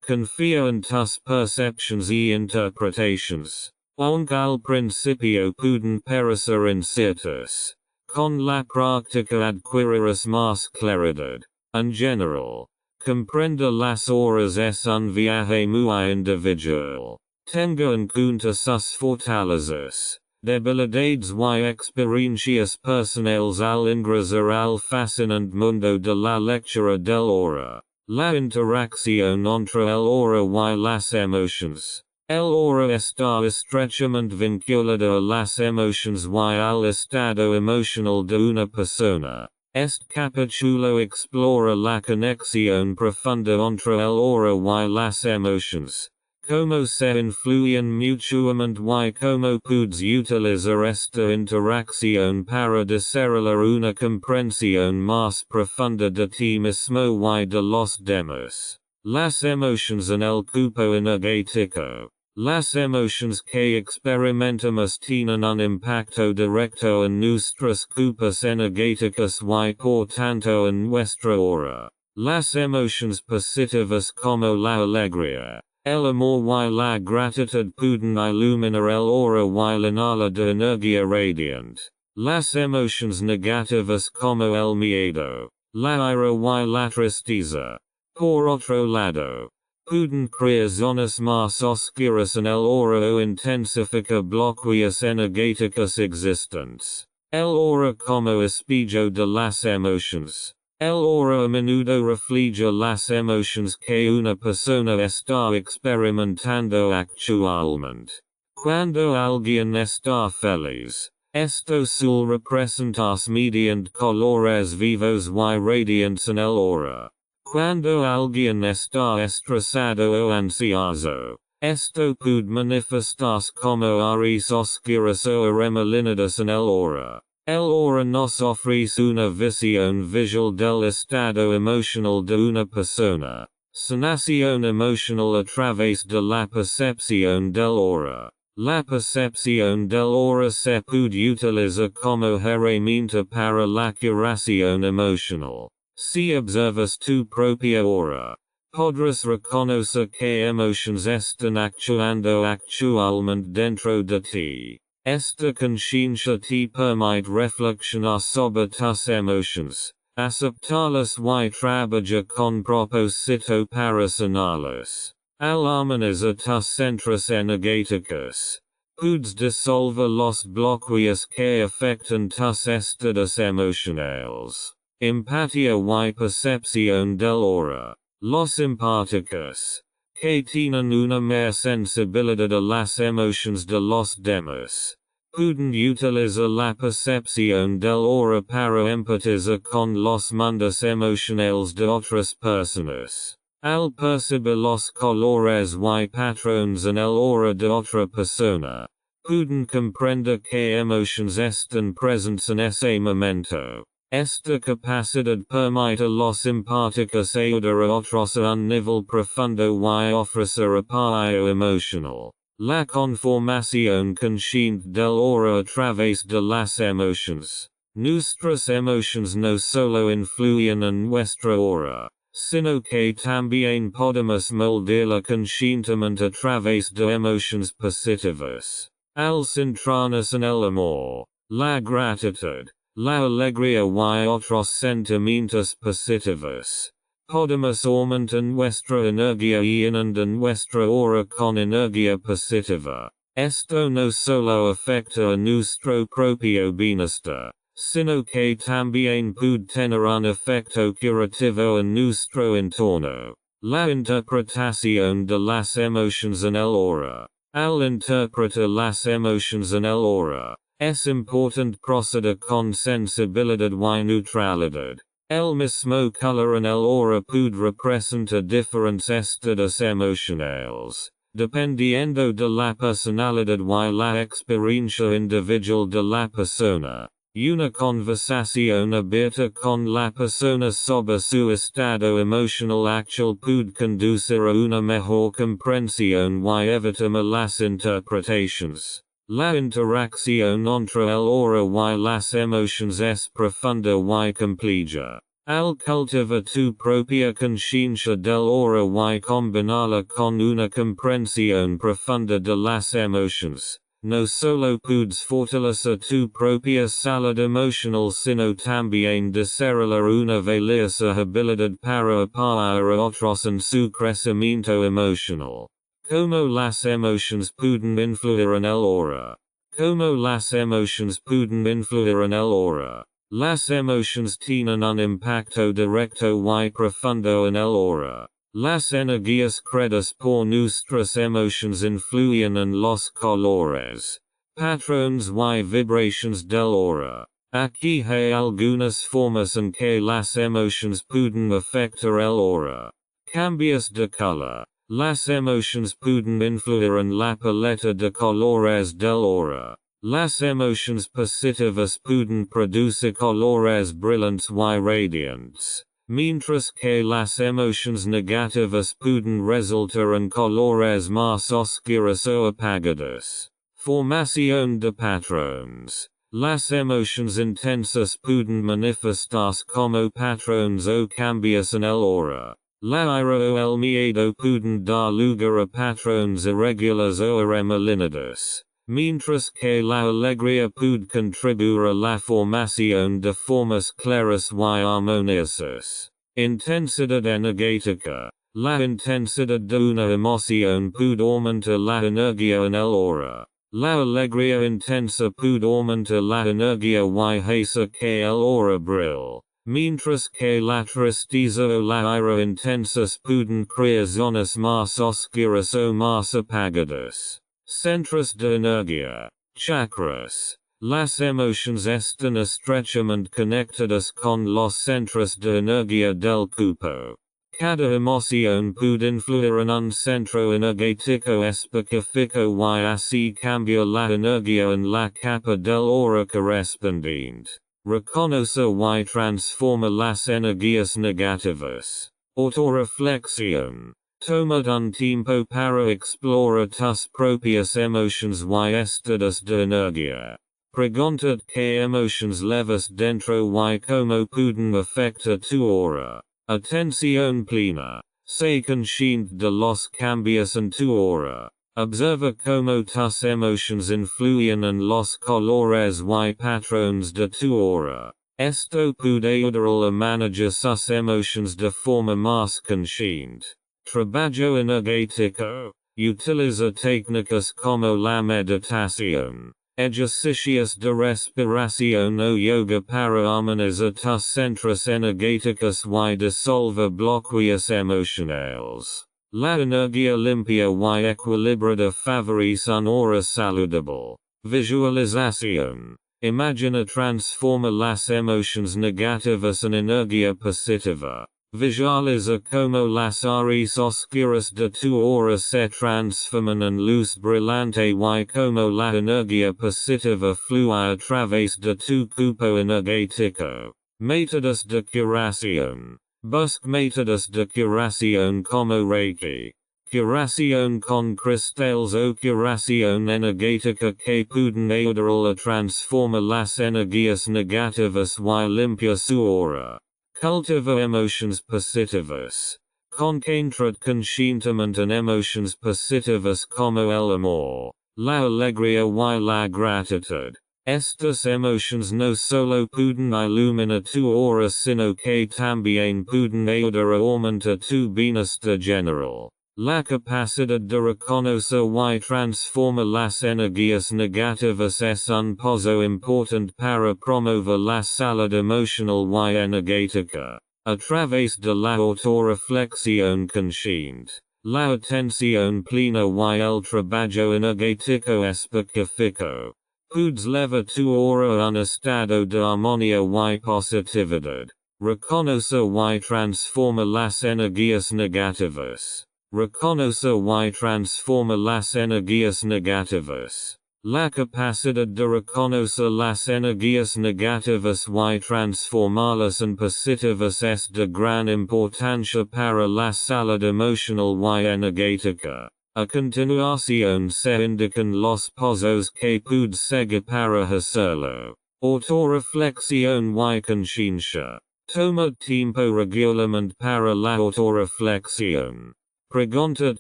Speaker 1: Confía en tus percepciones y interpretaciones. Aunque al principio pueden parecer inciertas, con la práctica adquirirás más claridad. En general, comprender las horas es un viaje muy individual. Tenga en cuenta sus fortalezas, debilidades y experiencias personales al ingresar al fascinante mundo de la lectura del aura. La interacción entre el aura y las emociones. El aura está estrechamente vinculada a las emociones y al estado emocional de una persona. Este capítulo explora la conexión profunda entre el aura y las emociones. Cómo se influyen mutuamente y cómo puedes utilizar esta interacción para desarrollar una comprensión más profunda de ti mismo y de los demás. Las emociones en el cuerpo energético. Las emociones que experimentamos tienen un impacto directo en nuestros cuerpos energéticos y por tanto en nuestra aura. Las emociones positivas como la alegría, el amor y la gratitud pueden iluminar el aura y llenarla de energía radiante. Las emociones negativas como el miedo, la ira y la tristeza, por otro lado, pueden crear zonas más oscuras en el aura o intensificar bloqueos energéticos existentes. El aura como espejo de las emociones. El ora a menudo refleja las emociones que una persona está experimentando actualmente. Cuando alguien está feliz, esto suele representarse mediante colores vivos y radiantes en el aura. Cuando alguien está estresado o ansioso, esto puede manifestarse como áreas oscuras o arremolinadas en el aura. El aura nos ofrece una visión visual del estado emocional de una persona. Sanación emocional a través de la percepción del aura. La percepción del aura se puede utilizar como herramienta para la curación emocional. Si observas tu propia aura, podrás reconocer que emociones están actuando actualmente dentro de ti. Esta conciencia te permite reflexionar sobre tus emociones, aceptarlas y trabajar con propósito para sanarlas. Al armonizar tus centros energéticos, puedes disolver los bloqueos que afectan tus estados emocionales. Empatía y percepción del aura. Los empáticos, que tienen una mayor sensibilidad a las emociones de los demás, pueden utilizar la percepción del aura para empatizar con los mundos emocionales de otras personas. Al percibir los colores y patrones en el aura de otra persona, pueden comprender qué emociones están presentes en ese momento. Esta capacidad permite a los empáticos ayudar a otros a un nivel profundo y ofrecer apoyo emocional. La conformación consciente del aura a través de las emociones. Nuestras emociones no solo influyen en nuestra aura, sino que también podemos moldearla conscientemente a través de emociones positivas. Al centrarnos en el amor, la gratitud, la alegría y otros sentimientos positivos, podemos aumentar nuestra energía y inundar nuestra aura con energía positiva. Esto no solo afecta a nuestro propio bienestar, sino que también puede tener un efecto curativo en nuestro entorno. La interpretación de las emociones en el aura. Al interpretar las emociones en el aura, es importante proceder con sensibilidad y neutralidad. El mismo color en el aura puede representar diferentes estados emocionales, dependiendo de la personalidad y la experiencia individual de la persona. Una conversación abierta con la persona sobre su estado emocional actual puede conducir a una mejor comprensión y evitar malas interpretaciones. La interacción entre el aura y las emociones es profunda y compleja. Al cultivar tu propia conciencia del aura y combinarla con una comprensión profunda de las emociones, no solo puedes fortalecer tu propia salud emocional sino también desarrollar una valiosa habilidad para apoyar a otros en su crecimiento emocional. Como las emociones pueden influir en el aura. Como las emociones pueden influir en el aura. Las emociones tienen un impacto directo y profundo en el aura. Las energías creadas por nuestras emociones influyen en los colores, patrones y vibraciones del aura. Aquí hay algunas formas en que las emociones pueden afectar el aura. Cambios de color. Las emociones pueden influir en la paleta de colores del aura. Las emociones positivas pueden producir colores brillantes y radiantes, mientras que las emociones negativas pueden resultar en colores más oscuros o apagados. Formación de patrones. Las emociones intensas pueden manifestarse como patrones o cambios en el aura. La ira o el miedo pueden dar lugar a patrones irregulares o arremolinados, mientras que la alegría puede contribuir a la formación de formas claras y armoniosas. Intensidad energética. La intensidad de una emoción puede aumentar la energía en el aura. La alegría intensa puede aumentar la energía y hacer que el aura brille. Mientras que la tristeza o la ira intensas pueden crear zonas más oscuras o más apagadas. Centros de energía. Chakras. Las emociones están estrechamente conectadas con los centros de energía del cuerpo. Cada emoción puede influir en un centro energético específico y así cambiar la energía en la capa del aura correspondiente. Reconoce y transforma las energías negativas. Autoreflexión. Toma un tiempo para explorar tus propias emociones y estados de energía. Preguntad qué emociones llevas dentro y cómo pueden afectar tu aura. Atención plena. Sé consciente de los cambios en tu aura. Observa cómo tus emociones influyen en los colores y patrones de tu aura. Esto puede ayudar a manejar sus emociones de forma más consciente. Trabajo energético. Utiliza técnicas como la meditación, ejercicios de respiración o yoga para armonizar tus centros energéticos y disolver bloqueos emocionales. La energía limpia y equilibrada favorece una aura saludable. Visualización. Imagina transforma las emociones negativas en energía positiva. Visualiza como las áreas oscuras de tu aura se transforman en luz brillante y como la energía positiva fluye a través de tu cuerpo energético. Métodos de curación. Busca métodos de curación como Reiki. Curación con cristales o curación energética que pueden ayudar a transformar las energías negativas y limpiar su aura. Cultiva emociones positivas. Concentrad conscientemente en emociones positivas como el amor, la alegría y la gratitud. Estas emociones no solo pueden iluminar tu aura sino que también pueden ayudar a aumentar tu bienestar general. La capacidad de reconocer y transformar las energías negativas es un paso importante para promover la salud emocional y energética. A través de la autoreflexión consciente, la atención plena y el trabajo energético específico, puedes llevar tu aura a un estado de armonía y positividad. Reconoce y transforma las energías negativas. Reconoce y transforma las energías negativas. La capacidad de reconocer las energías negativas y transformarlas en positivas es de gran importancia para la salud emocional y energética. A continuación se indican los pasos que puedes seguir para hacerlo. Autoreflexión y conciencia. Toma tiempo regularmente para la autoreflexión. Preguntad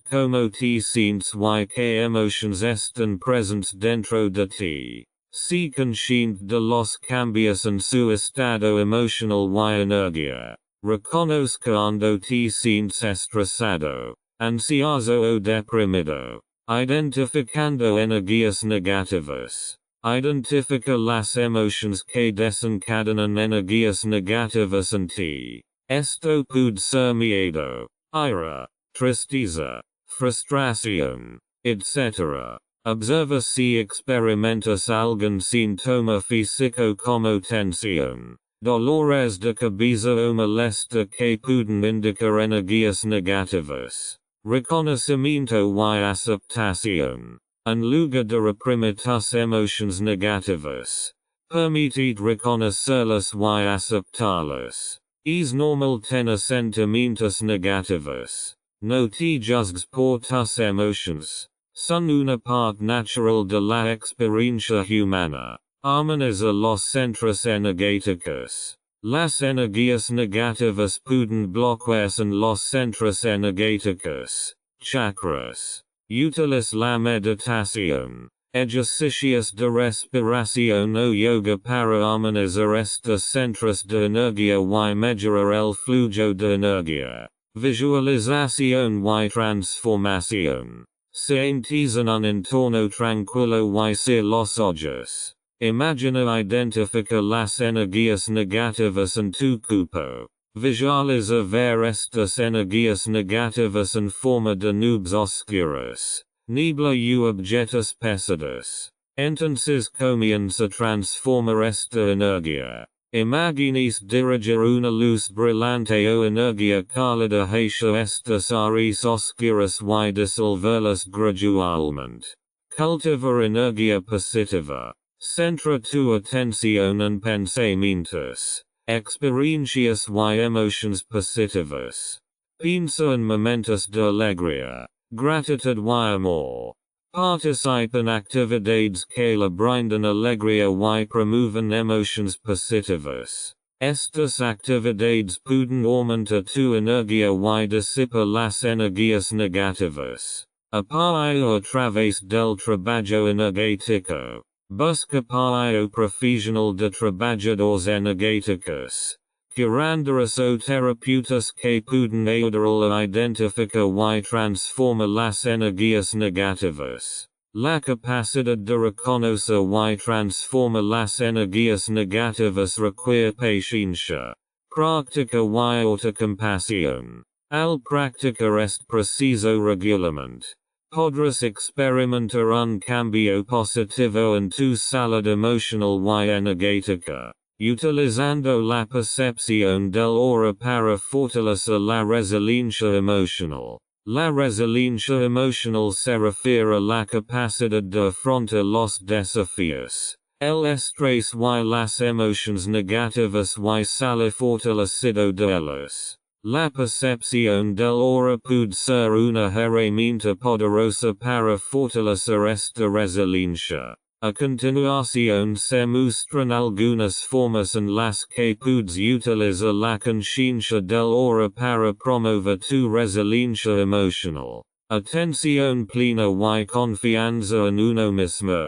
Speaker 1: cómo te sientes y qué emociones están presentes dentro de ti. Sé consciente de los cambios en su estado emocional y energía. Reconozca cuando te sientes estresado, ansioso o deprimido. Identificando energías negativas. Identifica las emociones que desencadenan energías negativas en ti. Esto puede ser miedo, ira, tristeza, frustración, etc. Observa si experimentas algún síntoma físico como tensión, dolores de cabeza o molestia que pueden indicar energías negativas. Reconocimiento y aceptación. En lugar de reprimir tus emociones negativas, permitid reconocerlas y aceptarlas. Es normal tener sentimientos negativos. No te juzgues por tus emociones. Son una parte natural de la experiencia humana. Armoniza los centros energéticos. Las energías negativas pueden bloquearse en los centros energéticos, chakras. Utiliza la meditación, ejercicios de respiración o yoga para armonizar estos centros de energía y mejorar el flujo de energía. Visualización y transformación. Sientes en un entorno tranquilo y cierra los ojos. Imagina identifica las energías negativas en tu cuerpo. Visualiza ver estas energías negativas en forma de nubes oscuras. Niebla u objetos pesados. Entonces comienza a transformar esta energía. Imagines dirigir una luz brillante o energía cálida hacia estas áreas oscuras y disolverlas gradualmente. Cultivar energía positiva. Centra tu atención en pensamientos, experiencias y emociones positivas. Piensa en momentos de alegría, gratitud y amor. Participa en actividades que le brindan alegría y promueven emociones positivas. Estas actividades pueden aumentar tu energía y disipar las energías negativas. Apoyo a través del trabajo energético. Busca apoyo profesional de trabajadores energéticos. Curanderos o terapeutas que pueden ayudar a identificar y transformar las energías negativas. La capacidad de reconocer y transformar las energías negativas requiere paciencia, práctica y autocompasión. Al practicar este preciso regularmente, podrás experimentar un cambio positivo en tu salud emocional y energética. Utilizando la percepción del ahora para fortalecer la resiliencia emocional. La resiliencia emocional se refiere a la capacidad de afrontar los desafíos, el estrés y las emociones negativas y salir fortalecido de ellas. La percepción del ahora puede ser una herramienta poderosa para fortalecer esta resiliencia. A continuación se muestran algunas formas en las que puedes utilizar la conciencia del ahora para promover tu resiliencia emocional. Atención plena y confianza en uno mismo.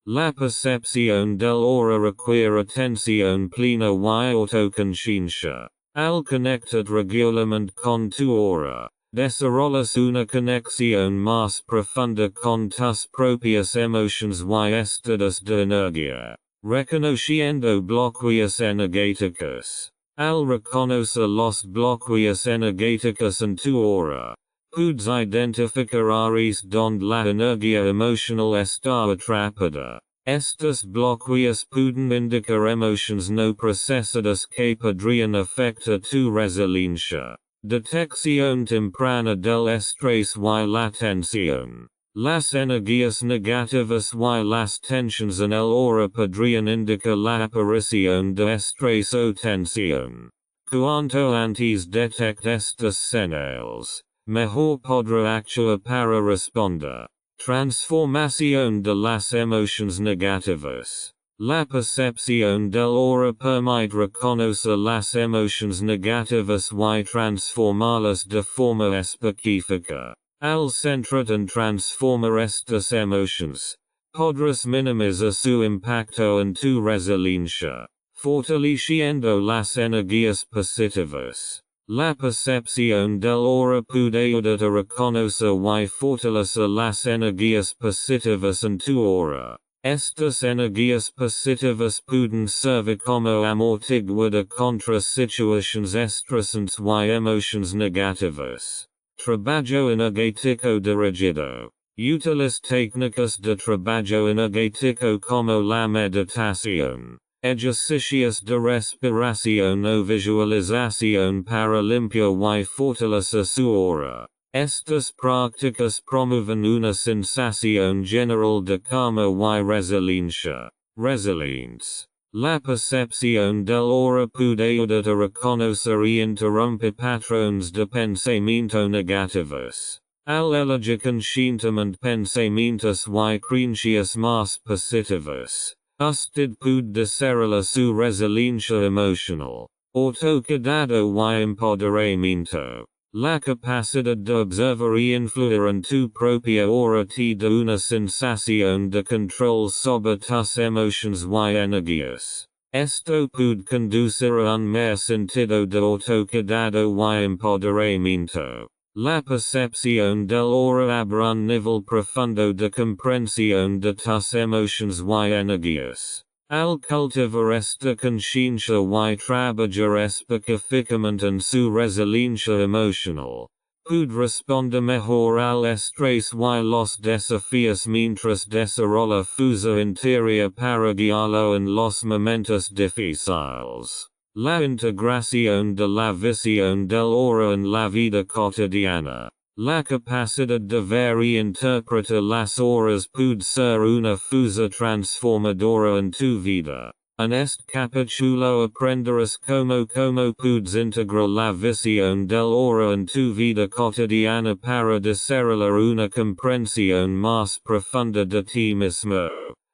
Speaker 1: La percepción del ahora requiere atención plena y autoconciencia. Al conectar regularmente con tu ahora, desarrollas una conexión más profunda con tus propias emociones y estados de energía, reconociendo bloqueos energéticos. Al reconocer los bloqueos energéticos en tu ahora, puedes identificar áreas donde la energía emocional está atrapada. Estos bloqueos pueden indicar emociones no procesadas que podrían afectar tu resiliencia. Detección temprana del estrés y la tensión. Las energías negativas y las tensiones en el ahora podrían indicar la aparición de estrés o tensión. Cuanto antes detecta estas señales, mejor podrá actuar para responder. Transformación de las emociones negativas. La percepción del ahora permite reconocer las emociones negativas y transformarlas de forma específica. Al centrarte en transformar estas emociones, podrás minimizar su impacto en tu resiliencia, fortaleciendo las energías positivas. La percepción del ahora puede ayudar a reconocer y fortalecer las energías positivas en tu ahora. Estas energías positivas pueden servir como amortiguador contra situaciones estresantes y emociones negativas. Trabajo energético dirigido. Utiliza técnicas de trabajo energético como la meditación, ejercicios de respiración o visualización para limpiar y fortalecer su aura. Estas prácticas promueven una sensación general de calma y resiliencia. Resilience. La percepción del ahora puede ayudar a reconocer y interrumpir patrones de pensamiento negativos. Al elegir conscientemente pensamientos y creencias más positivas, usted puede desarrollar su resiliencia emocional, autocuidado y empoderamiento. La capacidad de observar y influir en tu propia aura te da una sensación de control sobre tus emociones y energías. Esto puede conducir a un mayor sentido de autocuidado y empoderamiento. La percepción del aura abre un nivel profundo de comprensión de tus emociones y energías. Al cultivar esta consciência y trabalhar especificamente en su resiliencia emocional. Pude responder mejor al estrés y los desafíos mientras desarrolla fusa interior para guiarlo en los momentos difíciles. La integración de la visión del oro en la vida cotidiana. La capacidad de ver y interpretar las horas puede ser una fusa transformadora en tu vida. En este capítulo aprenderás cómo puedes integrar la visión del oro en tu vida cotidiana para desarrollar una comprensión más profunda de ti mismo,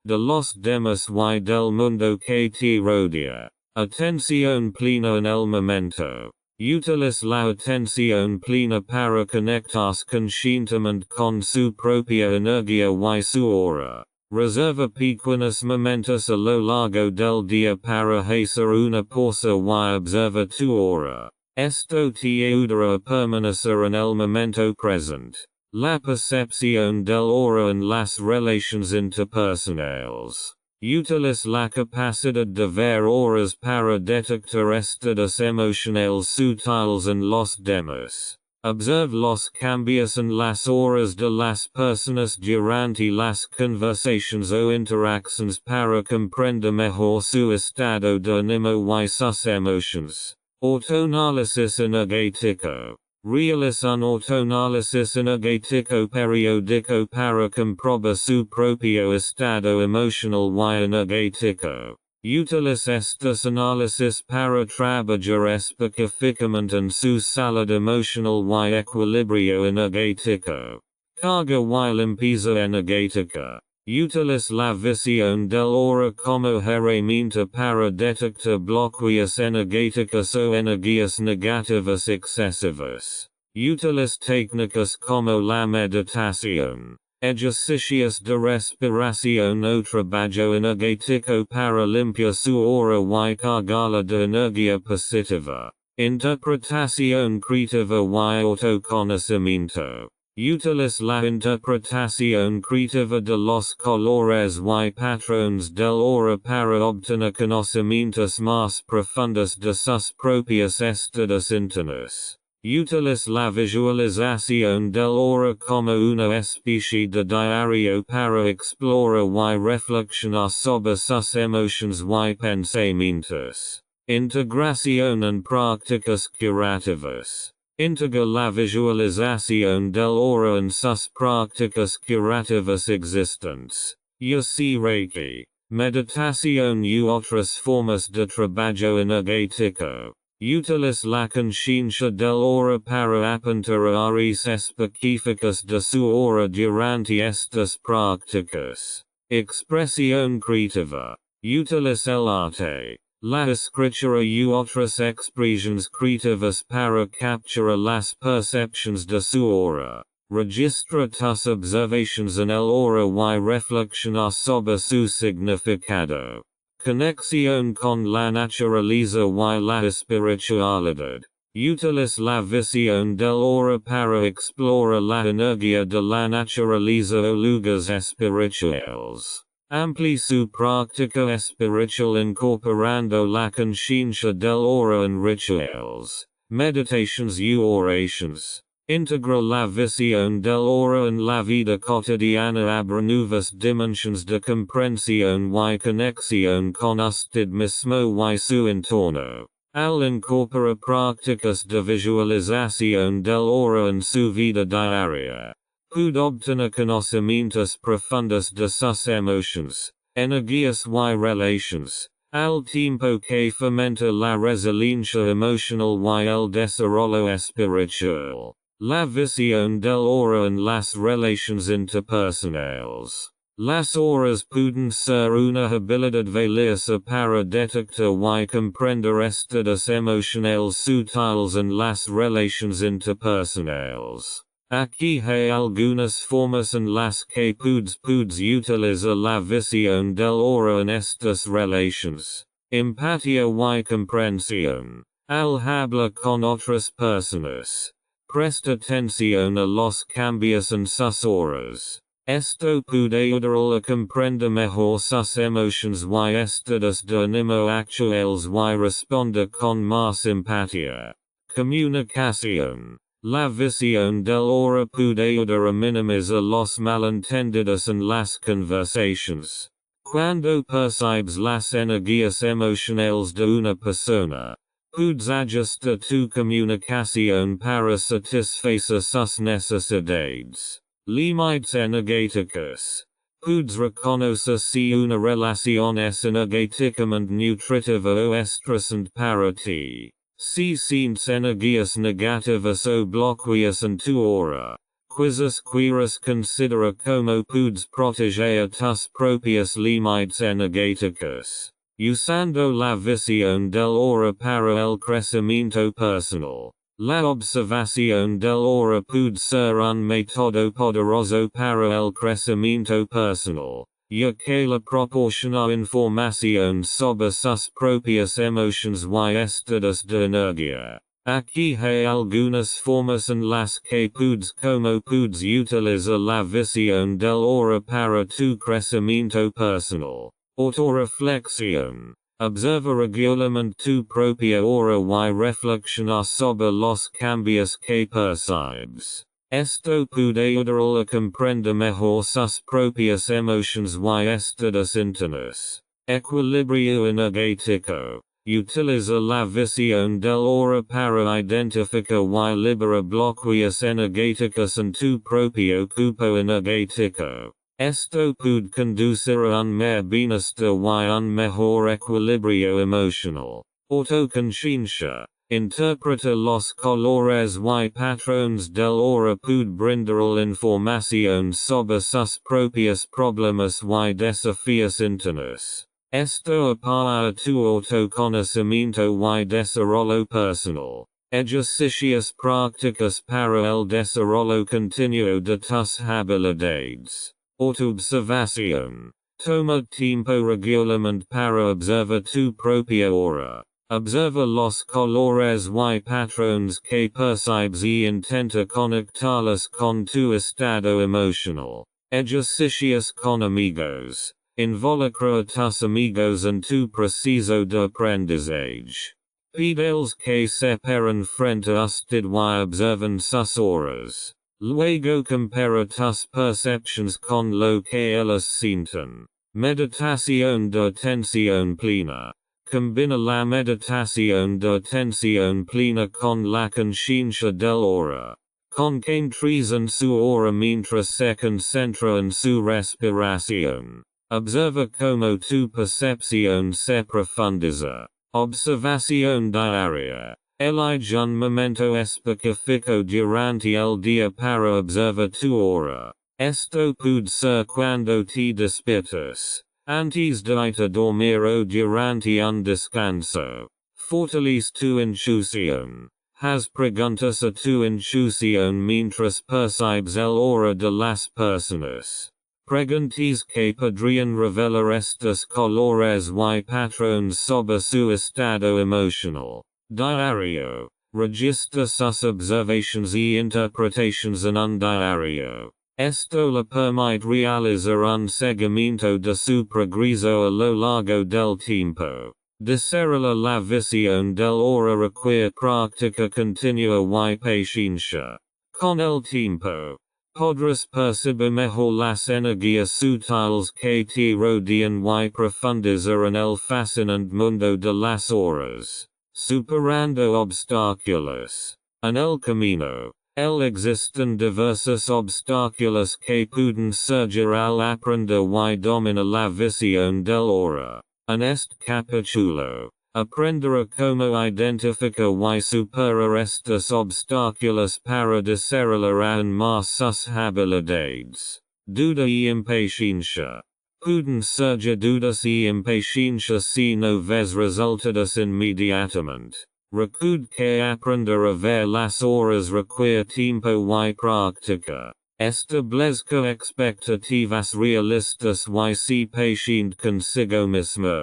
Speaker 1: de los demás y del mundo que te rodea. Atención plena en el momento. Utiliza la atención plena para conectarse conscientemente con su propia energía y su hora. Reserva pequeños momentos a lo largo del día para hacer una pausa y observa tu hora. Esto te ayudará a permanecer en el momento presente. La percepción del hora en las relaciones interpersonales. Utiliza la capacidad de ver horas para detectar estados emocionales sutiles en los demás. Observe los cambios en las horas de las personas durante las conversaciones o interacciones para comprender mejor su estado de ánimo y sus emociones. Autoanálisis energético. Realiza un autoanálisis energético periódico para comprobar su propio estado emocional y energético. Utiliza estos análisis para trabajar específicamente en su salud emocional y equilibrio energético. Carga y limpieza energética. Utiliza la visión del hora como herramienta para detectar bloqueos energéticos o energías negativas excesivas. Utiliza técnicas como la meditación, ejercicios de respiración o trabajo energético para limpiar su hora y cargarla de energía positiva. Interpretación creativa y autoconocimiento. Utiliza la interpretación creativa de los colores y patrones del hora para obtener conocimientos más profundos de sus propios estados internos. Utiliza la visualización del hora como una especie de diario para explorar y reflexionar sobre sus emociones y pensamientos. Integración en prácticas curativas. Integra la visualización del hora en sus prácticas curativas existentes. Ya sea Reiki, meditación y otras formas de trabajo energético. Utiliza la conciencia del hora para apuntar a áreas específicas de su hora durante estas prácticas. Expresión creativa. Utiliza el arte, la escritura y otras expresiones creativas para capturar las percepciones de su hora. Registra tus observaciones en el hora y reflexionar sobre su significado. Conexión con la naturaleza y la espiritualidad. Utiliza la visión del hora para explorar la energía de la naturaleza o lugares espirituales. Amplia su práctica espiritual incorporando la conciencia del hora en rituales, meditations y oraciones. Integra la visión del hora en la vida cotidiana abre nuevas dimensiones de comprensión y conexión con usted mismo y su entorno. Al incorporar prácticas de visualización del hora en su vida diaria, puede obtener conocimientos profundos de sus emociones, energías y relaciones, al tiempo que fomenta la resiliencia emocional y el desarrollo espiritual. La visión del hora en las relaciones interpersonales. Las horas pueden ser una habilidad valiosa para detectar y comprender estados emocionales sutiles en las relaciones interpersonales. Aquí hay algunas formas en las que puedes utilizar la visión del hora en estas relaciones. Empatía y comprensión. Al hablar con otras personas. Presta atención a los cambios en sus horas. Esto puede ayudar a comprender mejor sus emociones y estados de ánimo actuales y responder con más empatía. Comunicación. La visión del ahora puede ayudar a minimizar los malentendidos en las conversaciones. Cuando percibes las energías emocionales de una persona, puedes ajustar tu comunicación para satisfacer sus necesidades. Límites energéticos. Puedes reconocer si una relación es energéticamente nutritiva o estresante para ti. Si sientes energías negativas o bloqueas en tu hora. Quizás quieras considerar cómo puedes proteger a tus propios límites energéticos. Usando la visión del hora para el crecimiento personal. La observación del hora puede ser un método poderoso para el crecimiento personal, ya que le proporciona información sobre sus propias emociones y estados de energía. Aquí hay algunas formas en las que puedes utilizar la visión del hora para tu crecimiento personal. Autoreflexión. Observa regularmente tu propia hora y reflexionar sobre los cambios que percibes. Esto puede ayudar a comprender mejor sus propias emociones y estados internos. Equilibrio energético. Utiliza la visión del hora para identificar y liberar bloqueos energéticos en tu propio cuerpo energético. Esto puede conducir a un mayor bienestar y un mejor equilibrio emocional. Autoconciencia. Interpreta los colores y patrones del hora puede brindar información sobre sus propios problemas y desafíos internos. Esto apoya tu autoconocimiento y desarrollo personal. Ejercicios prácticos para el desarrollo continuo de tus habilidades. Autoobservación. Toma tiempo regularmente para observar tu propia hora. Observa los colores y patrones que percibes y intenta conectarlos con tu estado emocional. Ejercicios con amigos. Involucra a tus amigos en tu proceso de aprendizaje. Pídeles que se paren frente a usted y observen sus horas. Luego compara tus percepciones con lo que ellos sienten. Meditación de atención plena. Combina la meditación de atención plena con la conciencia del hora. Concentres en su hora mientras se concentra en su respiración. Observa cómo tu percepción se profundiza. Observación diaria. Elige un momento específico durante el día para observar tu hora. Esto puede ser cuando te despiertas, antes de ir a dormir o durante un descanso. Fortalece tu intuición. Haz preguntas a tu intuición mientras percibes el hora de las personas. Preguntas que podrían revelar estos colores y patrones sobre su estado emocional. Diario. Registra sus observaciones y interpretaciones en un diario. Esto le permite realizar un seguimiento de su progreso a lo largo del tiempo. Desarrollar la visión del hora requiere práctica continua y paciencia. Con el tiempo, podrás percibir mejor las energías sutiles que te rodean y profundizar en el fascinante mundo de las horas. Superando obstáculos. En el camino, existen diversos obstáculos que pueden surgir al aprender y dominar la visión del hora. En este capítulo, aprenderá cómo identificar y superar estos obstáculos para desarrollar aún más sus habilidades. Duda y impaciencia. Pueden surgir dudas y impaciencia si no ves resultados inmediatamente. Recuerda que aprender a ver las horas requiere tiempo y práctica. Establezca expectativas realistas y sé paciente consigo mismo.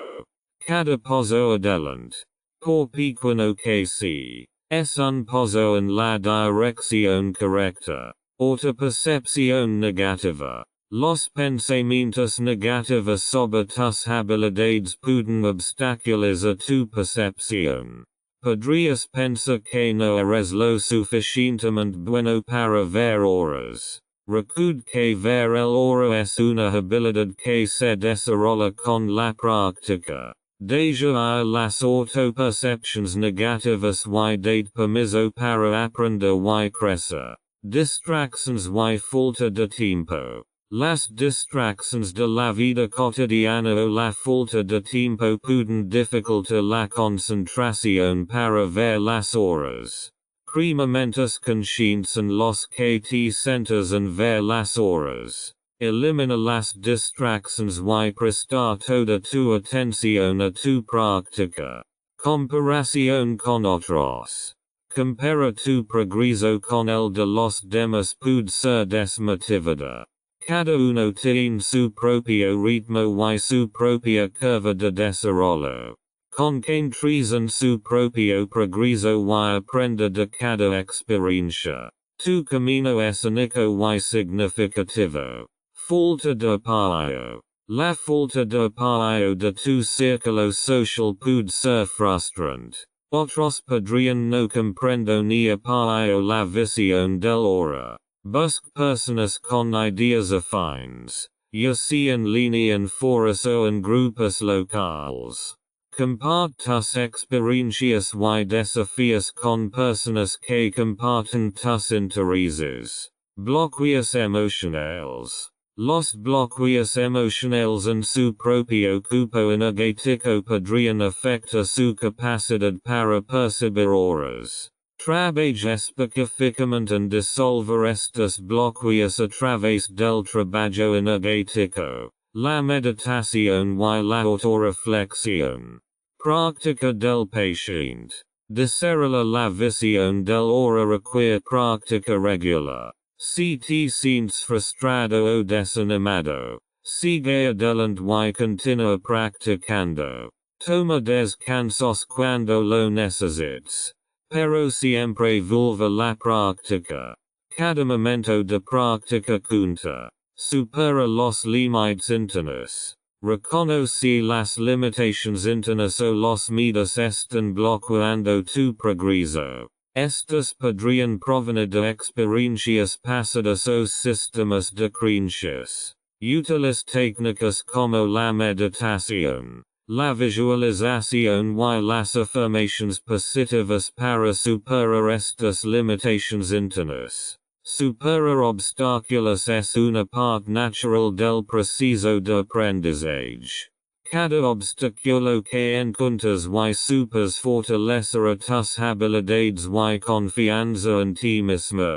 Speaker 1: Cada paso adelante. Por pequeño que sea, es un paso en la dirección correcta. Autopercepción negativa. Los pensamientos negativos sobre tus habilidades pueden obstaculizar tu percepción. Podrías pensar que no eres lo suficientemente bueno para ver horas. Recuerda que ver el hora es una habilidad que se desarrolla con la práctica. Deja las autoperceptions negativas y date permiso para aprender y crecer. Distracciones y falta de tiempo. Las distracciones de la vida cotidiana o la falta de tiempo pueden dificultar la concentración para ver las horas. Cremamentos conscientes en los que te centras en ver las horas. Elimina las distracciones y presta toda tu atención a tu práctica. Comparación con otros. Compara tu progreso con el de los demás puede ser desmotivador. Cada uno tiene su propio ritmo y su propia curva de desarrollo. Concentres en su propio progreso y aprenda de cada experiencia. Tu camino es único y significativo. Falta de apoyo. La falta de apoyo de tu círculo social puede ser frustrante. Otros podrían no comprender ni apoyo la visión del hora. Busca personas con ideas afines, ya sea en línea en foros o en grupos locales. Comparte tus experiencias y desafíos con personas que comparten tus intereses. Bloqueos emocionales. Los bloqueos emocionales en su propio cuerpo energético podrían afectar su capacidad para percibir horas. Trabaja específicamente en disolver estos bloqueos a través del trabajo energético, la meditación y la autorreflexión. Práctica del paciente. Desarrolla la visión del hora requiere práctica regular. Si te sientes frustrado o desanimado, sigue adelante y continúa practicando. Toma descansos cuando lo necesites. Pero siempre vuelve la práctica. Cada momento de práctica cuenta. Supera los límites internos. Reconoce las limitaciones internas o los miedos están bloqueando tu progreso. Estas podrían provenir de experiencias pasadas o sistemas de creencias. Utiliza técnicas como la meditación, la visualización y las afirmaciones positivas para superar estas limitaciones internas. Superar obstáculos es una parte natural del proceso de aprendizaje. Cada obstáculo que encuentres y superas fortalecerá tus habilidades y confianza en ti mismo.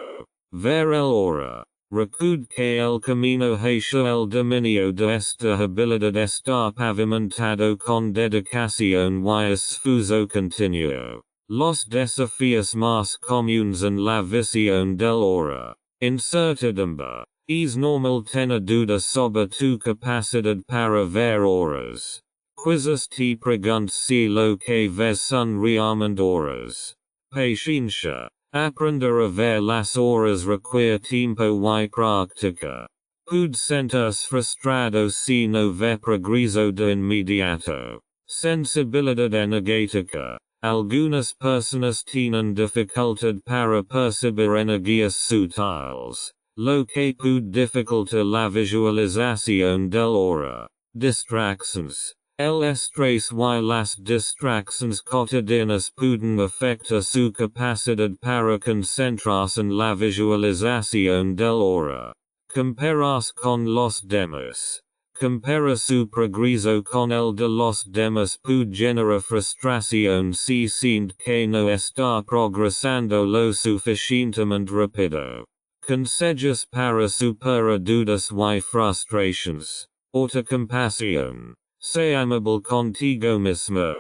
Speaker 1: Ver el hora. Recuerda que el camino hacia el dominio de esta habilidad está pavimentado con dedicación y esfuerzo continuo. Los desafíos más comunes en la visión del hora. Incertidumbre. Es normal tener dudas sobre tu capacidad para ver horas. Quizás te preguntes si lo que ves son realmente horas. Paciencia. Aprender a ver las horas requiere tiempo y práctica. Puede sentirse frustrado si no ve progreso de inmediato. Sensibilidad energética. Algunas personas tienen dificultad para percibir energías sutiles, lo que puede dificultar la visualización del hora. Distracciones. El estrés y las distracciones cotidianas pueden afectar su capacidad para concentrarse en la visualización del hora. Compararse con los demás. Compara su progreso con el de los demás puede generar frustración si siente que no está progresando lo suficientemente rápido. Consejos para superar dudas y frustraciones. Autocompasión. Sé amable contigo mismo.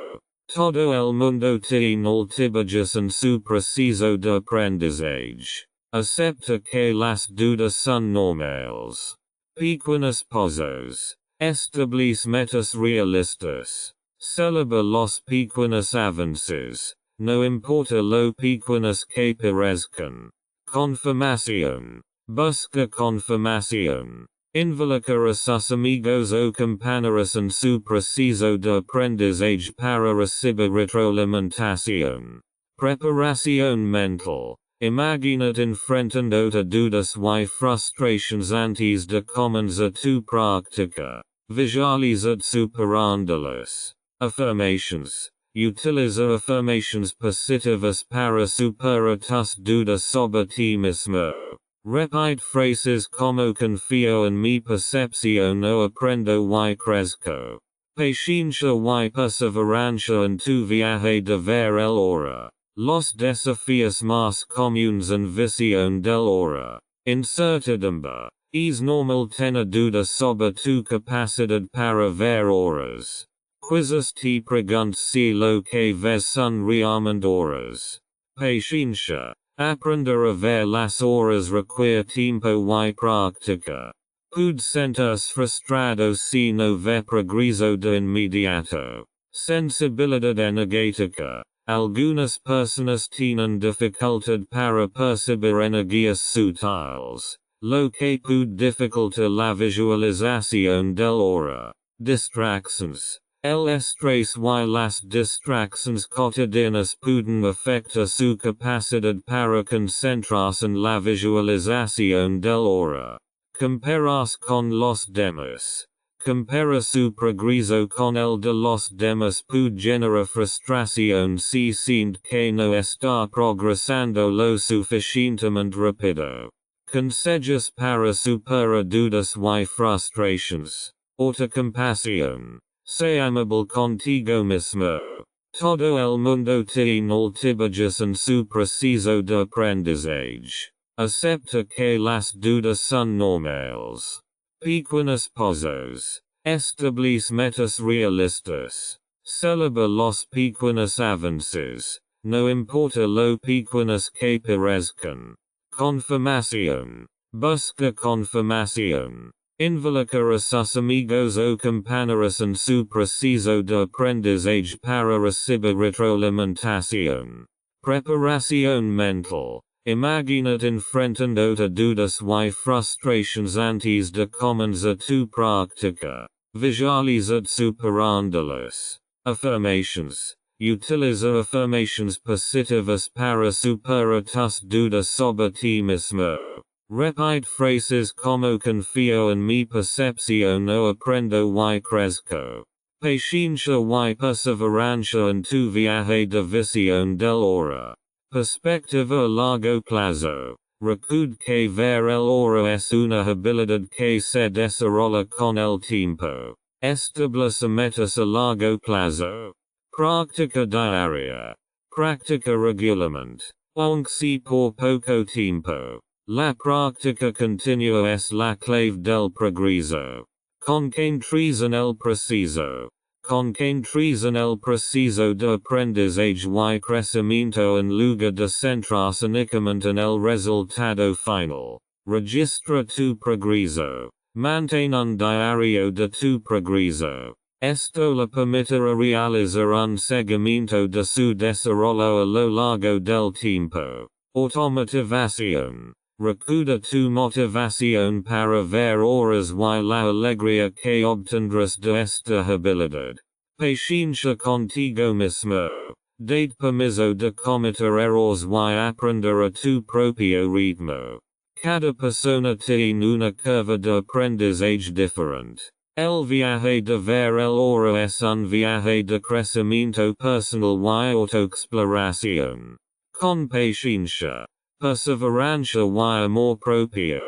Speaker 1: Todo el mundo tiene altibajos en su proceso de aprendizaje. Acepta que las dudas son normales. Pequeños pasos. Establece metas realistas. Celebra los pequeños avances. No importa lo pequeños que parezcan. Confirmación. Busca confirmación. Involucra a sus amigos o compañeros en su proceso de aprendizaje para recibir retroalimentación. Preparación mental. Imaginat enfrentando a dudas y frustrations antes de comenzar tu práctica. Visualizat superándolas. Affirmations. Utiliza affirmations positivas para superar tus dudas sobre ti mismo. Repite phrases como confío en mi percepción o aprendo y crezco. Paciencia y perseverancia en tu viaje de ver el hora. Los desafíos más comunes en visión del hora. Incertidumbre. Es normal tener dudas sobre tu capacidad para ver horas. Quizás te preguntas si lo que ves son realmente horas. Paciencia. Aprender a ver las horas requiere tiempo y práctica. Puede sentirse frustrado si no ve progreso de inmediato. Sensibilidad energética. Algunas personas tienen dificultad para percibir energías sutiles, lo que puede dificultar la visualización del hora. Distracciones. El estrés y las distracciones cotidianas pueden afectar su capacidad para concentrarse en la visualización del hora. Compararse con los demás. Comparar su progreso con el de los demás puede generar frustración si siente que no está progresando lo suficientemente rápido. Consejos para superar dudas y frustraciones. Autocompasión. Sé amable contigo mismo. Todo el mundo tiene altibajos en su proceso de aprendizaje. Acepta que las dudas son normales. Pequeños pasos. Establece metas realistas. Celebra los pequeños avances. No importa lo pequeños que parezcan. Confirmación. Busca confirmación. Involucra a sus amigos o compañeros en su proceso de aprendizaje para recibir retroalimentación. Preparación mental. Imaginat enfrentando a dudas y frustrations antes de comenzar tu práctica. Visualizat superándolas. Affirmations. Utiliza affirmations positivas para superar tus dudas sobre ti mismo. Repite phrases como confío en mi percepción o aprendo y crezco. Paciencia y perseverancia en tu viaje de visión del hora. Perspectiva a largo plazo. Recuerda que ver el hora es una habilidad que se desarrolla con el tiempo. Establece metas a largo plazo. Práctica diaria. Práctica regularmente. Aunque sea por poco tiempo. La práctica continua es la clave del progreso. Concentres en el proceso. Concentres en el proceso de aprendizaje y crecimiento en lugar de centrarse únicamente en el resultado final. Registra tu progreso. Mantén un diario de tu progreso. Esto le permitirá realizar un seguimiento de su desarrollo a lo largo del tiempo. Automotivación. Recuerda tu motivación para ver horas y la alegría que obtendrás de esta habilidad. Paciencia contigo mismo. Date permiso de cometer errores y aprender a tu propio ritmo. Cada persona tiene una curva de aprendizaje diferente. El viaje de ver el hora es un viaje de crecimiento personal y autoexploración. Con paciencia. Perseverancia y amor propio.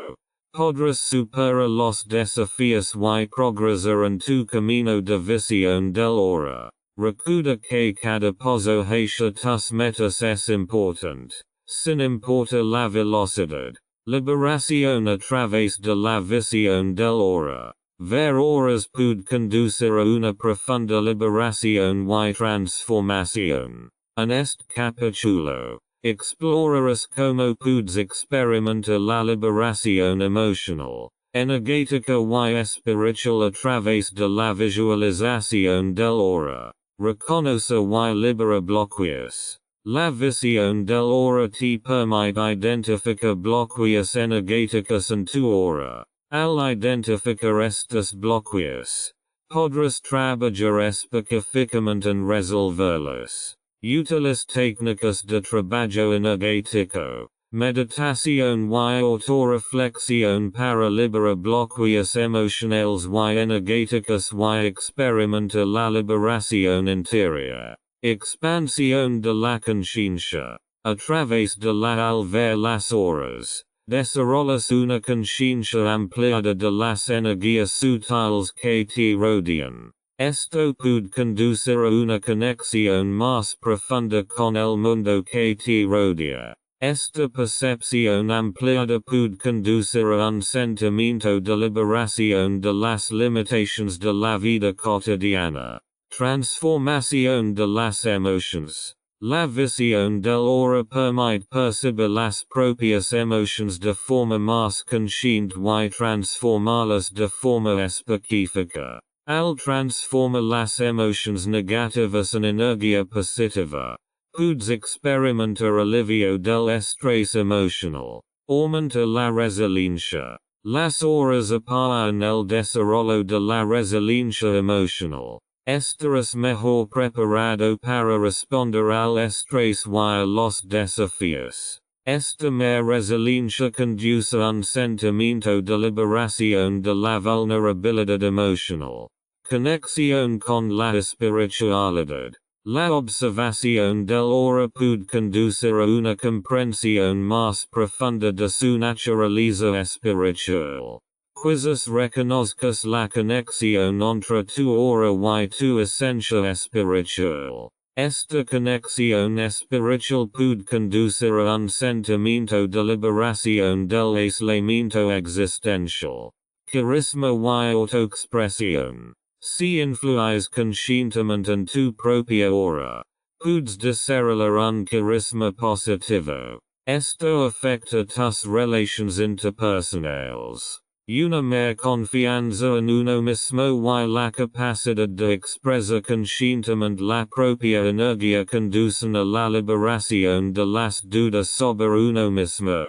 Speaker 1: Podrás superar los desafíos y progresar en tu camino de visión del hora. Recuerda que cada paso hacia tus metas es importante, sin importar la velocidad. Liberación a través de la visión del hora. Ver horas puede conducir a una profunda liberación y transformación. En este capítulo, explorarás cómo puedes experimentar la liberación emocional, energética y espiritual a través de la visualización del hora. Reconoce y libera bloqueos. La visión del hora te permite identificar bloqueos energéticos en tu hora. al identificar estes bloqueos. Podrás trabalhar especificamente en resolverlos. Utiles técnicas de trabalho energético. Meditación y autorreflexión para liberar bloqueos emocionales y energéticos y experimentar la liberación interior. Expansión de la conciencia. A través de la al ver las horas. Desarrollas una conciencia ampliada de las energías sutiles que te rodean. Esto puede conducir a una conexión más profunda con el mundo que te rodea. Esta percepción ampliada puede conducir a un sentimiento de liberación de las limitaciones de la vida cotidiana. Transformación de las emociones. La visión del ahora permite percibir las propias emociones de forma más consciente y transformarlas de forma específica. Al transformar las emociones negativas en energía positiva, puedes experimentar alivio del estrés emocional. Aumenta la resiliencia. Las horas apagan el desarrollo de la resiliencia emocional. Estarás mejor preparado para responder al estrés y a los desafíos. Esta mer resiliencia conduce a un sentimiento de liberación de la vulnerabilidad emocional. Conexión con la espiritualidad. La observación del ahora puede conducir a una comprensión más profunda de su naturaleza espiritual. Quizás reconozcas la conexión entre tu ahora y tu esencia espiritual. Esta conexión espiritual puede conducir a un sentimiento de liberación del aislamiento existencial. Carisma y autoexpresión. Si influyes conscientemente en tu propia aura, puedes desarrollar un carisma positivo. Esto afecta tus relaciones interpersonales. Una mer confianza en uno mismo y la capacidad de expresar conscientemente la propia energía conducen a la liberación de las dudas sobre uno mismo.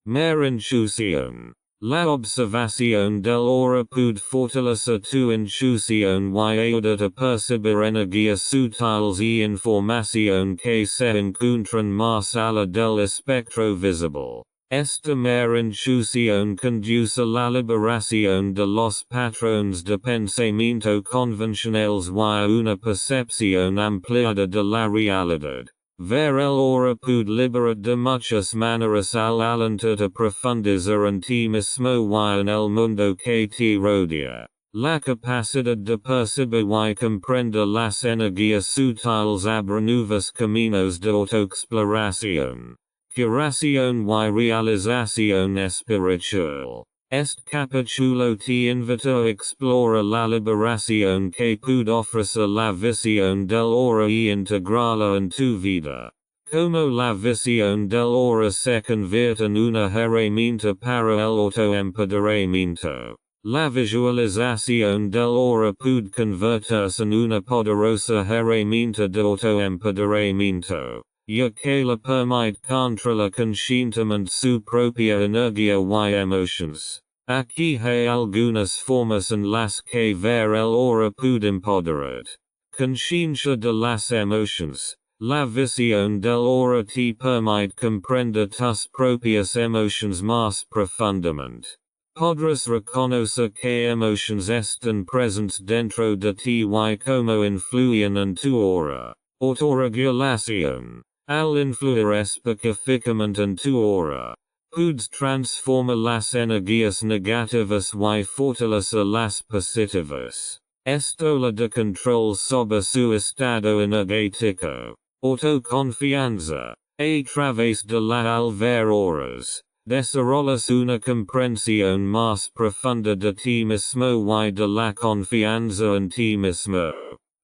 Speaker 1: Mer intuición. La observación del ahora puede fortalecer tu intuición y ayudar a percibir energías sutiles y información que se encuentran más allá del espectro visible. Esta mer intuición conduce a la liberación de los patrones de pensamiento convencionales y a una percepción ampliada de la realidad. Ver el ahora puede liberar de muchas maneras al alentar a profundizar en ti mismo y en el mundo que te rodea. La capacidad de percibir y comprender las energías sutiles abre nuevos caminos de autoexploración. Curación y realización espiritual. Este capítulo te invita a explorar la liberación que puede ofrecer la visión del ahora y integrarla en tu vida. Como la visión del ahora se convierte en una herramienta para el autoempoderamiento. La visualización del ahora puede convertirse en una poderosa herramienta de autoempoderamiento, ya que le permite controlar conscientemente su propia energía y emociones. Aquí hay algunas formas en las que ver el ahora puede empoderar. Conciencia de las emociones. La visión del ahora te permite comprender tus propias emociones más profundamente. Podrás reconocer qué emociones están presentes dentro de ti y cómo influyen en tu aura. Autorregulación. Al influir específicamente en tu aura, puedes transformar las energías negativas y fortalecer las positivas. Esto le da control sobre su estado energético. Autoconfianza. A través de la al ver auras, desarrollas una comprensión más profunda de ti mismo y de la confianza en ti mismo.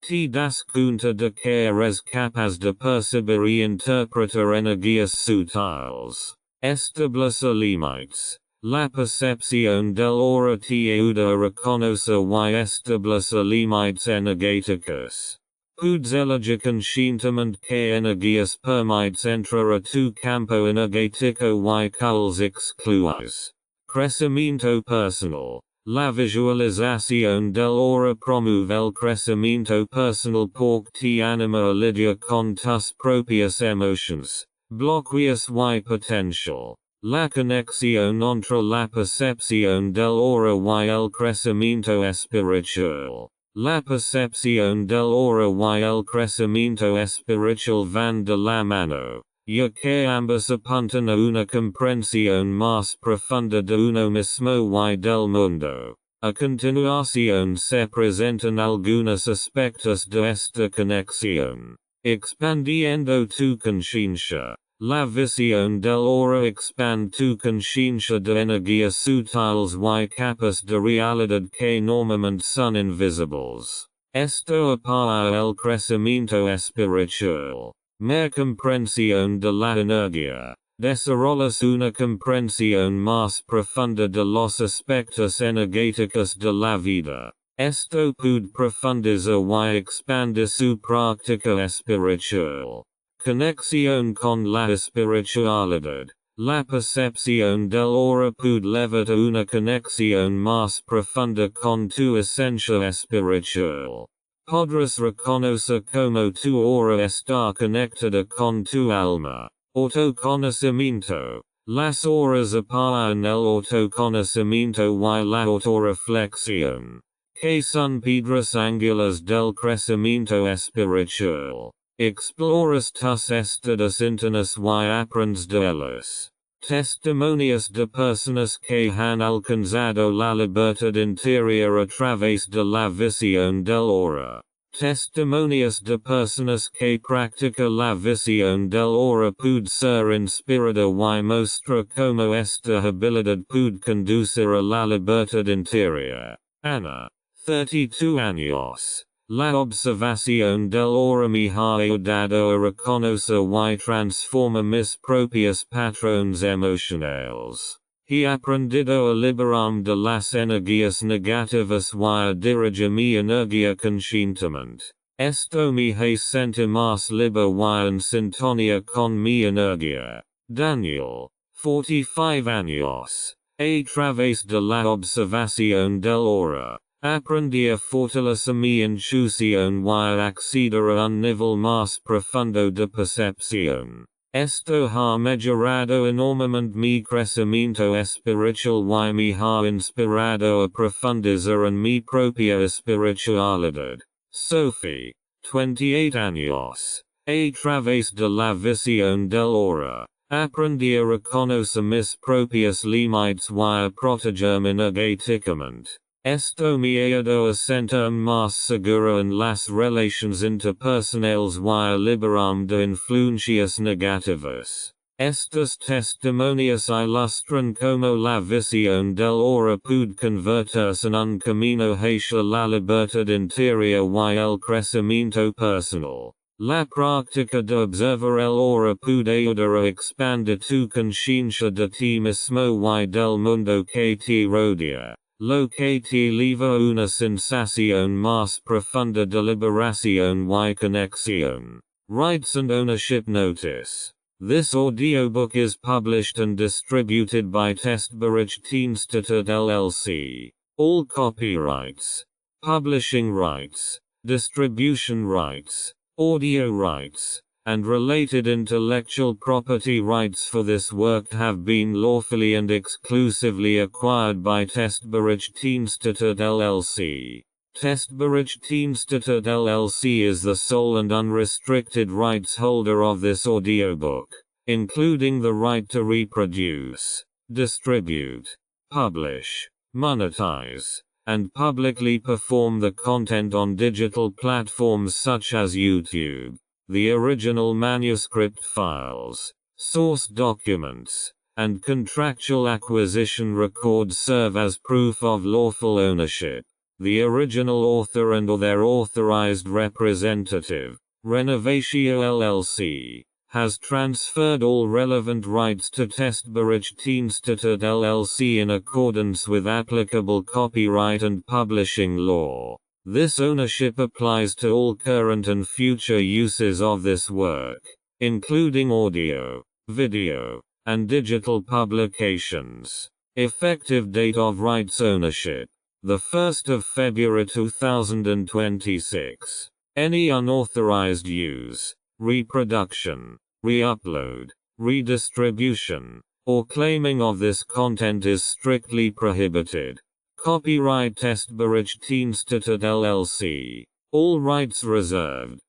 Speaker 1: Te das cuenta de que eres capaz de percibir y interpretar energías sutiles. Establecer límites. La percepción del ahora te ayuda a reconocer y establecer límites energéticos. Puedes elegir conscientemente qué energías permites entrar a tu campo energético y cuáles excluyes. Crecimiento personal. La visualización del aura promueve el crecimiento personal porque te anima a lidiar con tus propias emociones, bloqueos y potencial. La conexión entre la percepción del aura y el crecimiento espiritual. La percepción del aura y el crecimiento espiritual van de la mano, ya que ambas apuntan a una comprensión más profunda de uno mismo y del mundo. A continuación se presentan algunos aspectos de esta conexión. Expandiendo tu conciencia. La visión del aura expande tu conciencia de energías sutiles y capas de realidad que normalmente son invisibles. Esto apoya el crecimiento espiritual. Mehr comprensión de la energía. Desarrollas una comprensión más profunda de los aspectos energéticos de la vida. Esto puede profundizar y expandir su práctica espiritual. Conexión con la espiritualidad. La percepción del aura puede llevarte a una conexión más profunda con tu esencia espiritual. Podrás reconocer cómo tu aura está conectada con tu alma. Autoconocimiento. Las auras apoyan el autoconocimiento y la autorreflexión, que son piedras angulares del crecimiento espiritual. Exploras tus estados internos y aprendes de ellos. Testimonios de personas que han alcanzado la libertad interior a través de la visión del aura. Testimonios de personas que practican la visión del aura puede ser inspirada y mostrar cómo esta habilidad puede conducir a la libertad interior. Ana, 32 años. La observación del aura me ha ayudado a reconocer y transformar mis propios patrones emocionales. He aprendido a liberarme de las energías negativas y a dirigir mi energía conscientemente. Esto me hace sentir más libre y en sintonía con mi energía. Daniel, 45 años. A través de la observación del aura. Aprendí a fortalecer mi intuición y a acceder a un nivel más profundo de percepción. Esto ha mejorado enormemente mi crecimiento espiritual y me ha inspirado a profundizar en mi propia espiritualidad. Sophie, 28 años. A través de la visión del aura. Aprendí a reconocer mis propias límites y a protegerme energéticamente. Esto me ayudó a sentirme más seguro en las relaciones interpersonales y a liberarme de influencias negativas. Estos testimonios ilustran cómo la visión del aura puede convertirse en un camino hacia la libertad interior y el crecimiento personal. La práctica de observar el aura puede ayudar a expandir tu conciencia de ti mismo y del mundo que te rodea. Lo que te lleva una sensación más profunda de liberación y conexión. Rights and Ownership Notice. This audiobook is published and distributed by Testberichtdienststätte LLC. All copyrights, publishing rights, distribution rights, audio rights, and related intellectual property rights for this work have been lawfully and exclusively acquired by Testberichtdienststätte LLC. Testberichtdienststätte LLC is the sole and unrestricted rights holder of this audiobook, including the right to reproduce, distribute, publish, monetize, and publicly perform the content on digital platforms such as YouTube. The original manuscript files, source documents, and contractual acquisition records serve as proof of lawful ownership. The original author and or their authorized representative, Renovatio LLC, has transferred all relevant rights to Testberichtdienststätte LLC in accordance with applicable copyright and publishing law. This ownership applies to all current and future uses of this work, including audio, video, and digital publications. Effective date of rights ownership: the 1st of February 2026. Any unauthorized use, reproduction, re-upload, redistribution, or claiming of this content is strictly prohibited. Copyright Testbericht Institut LLC. All rights reserved.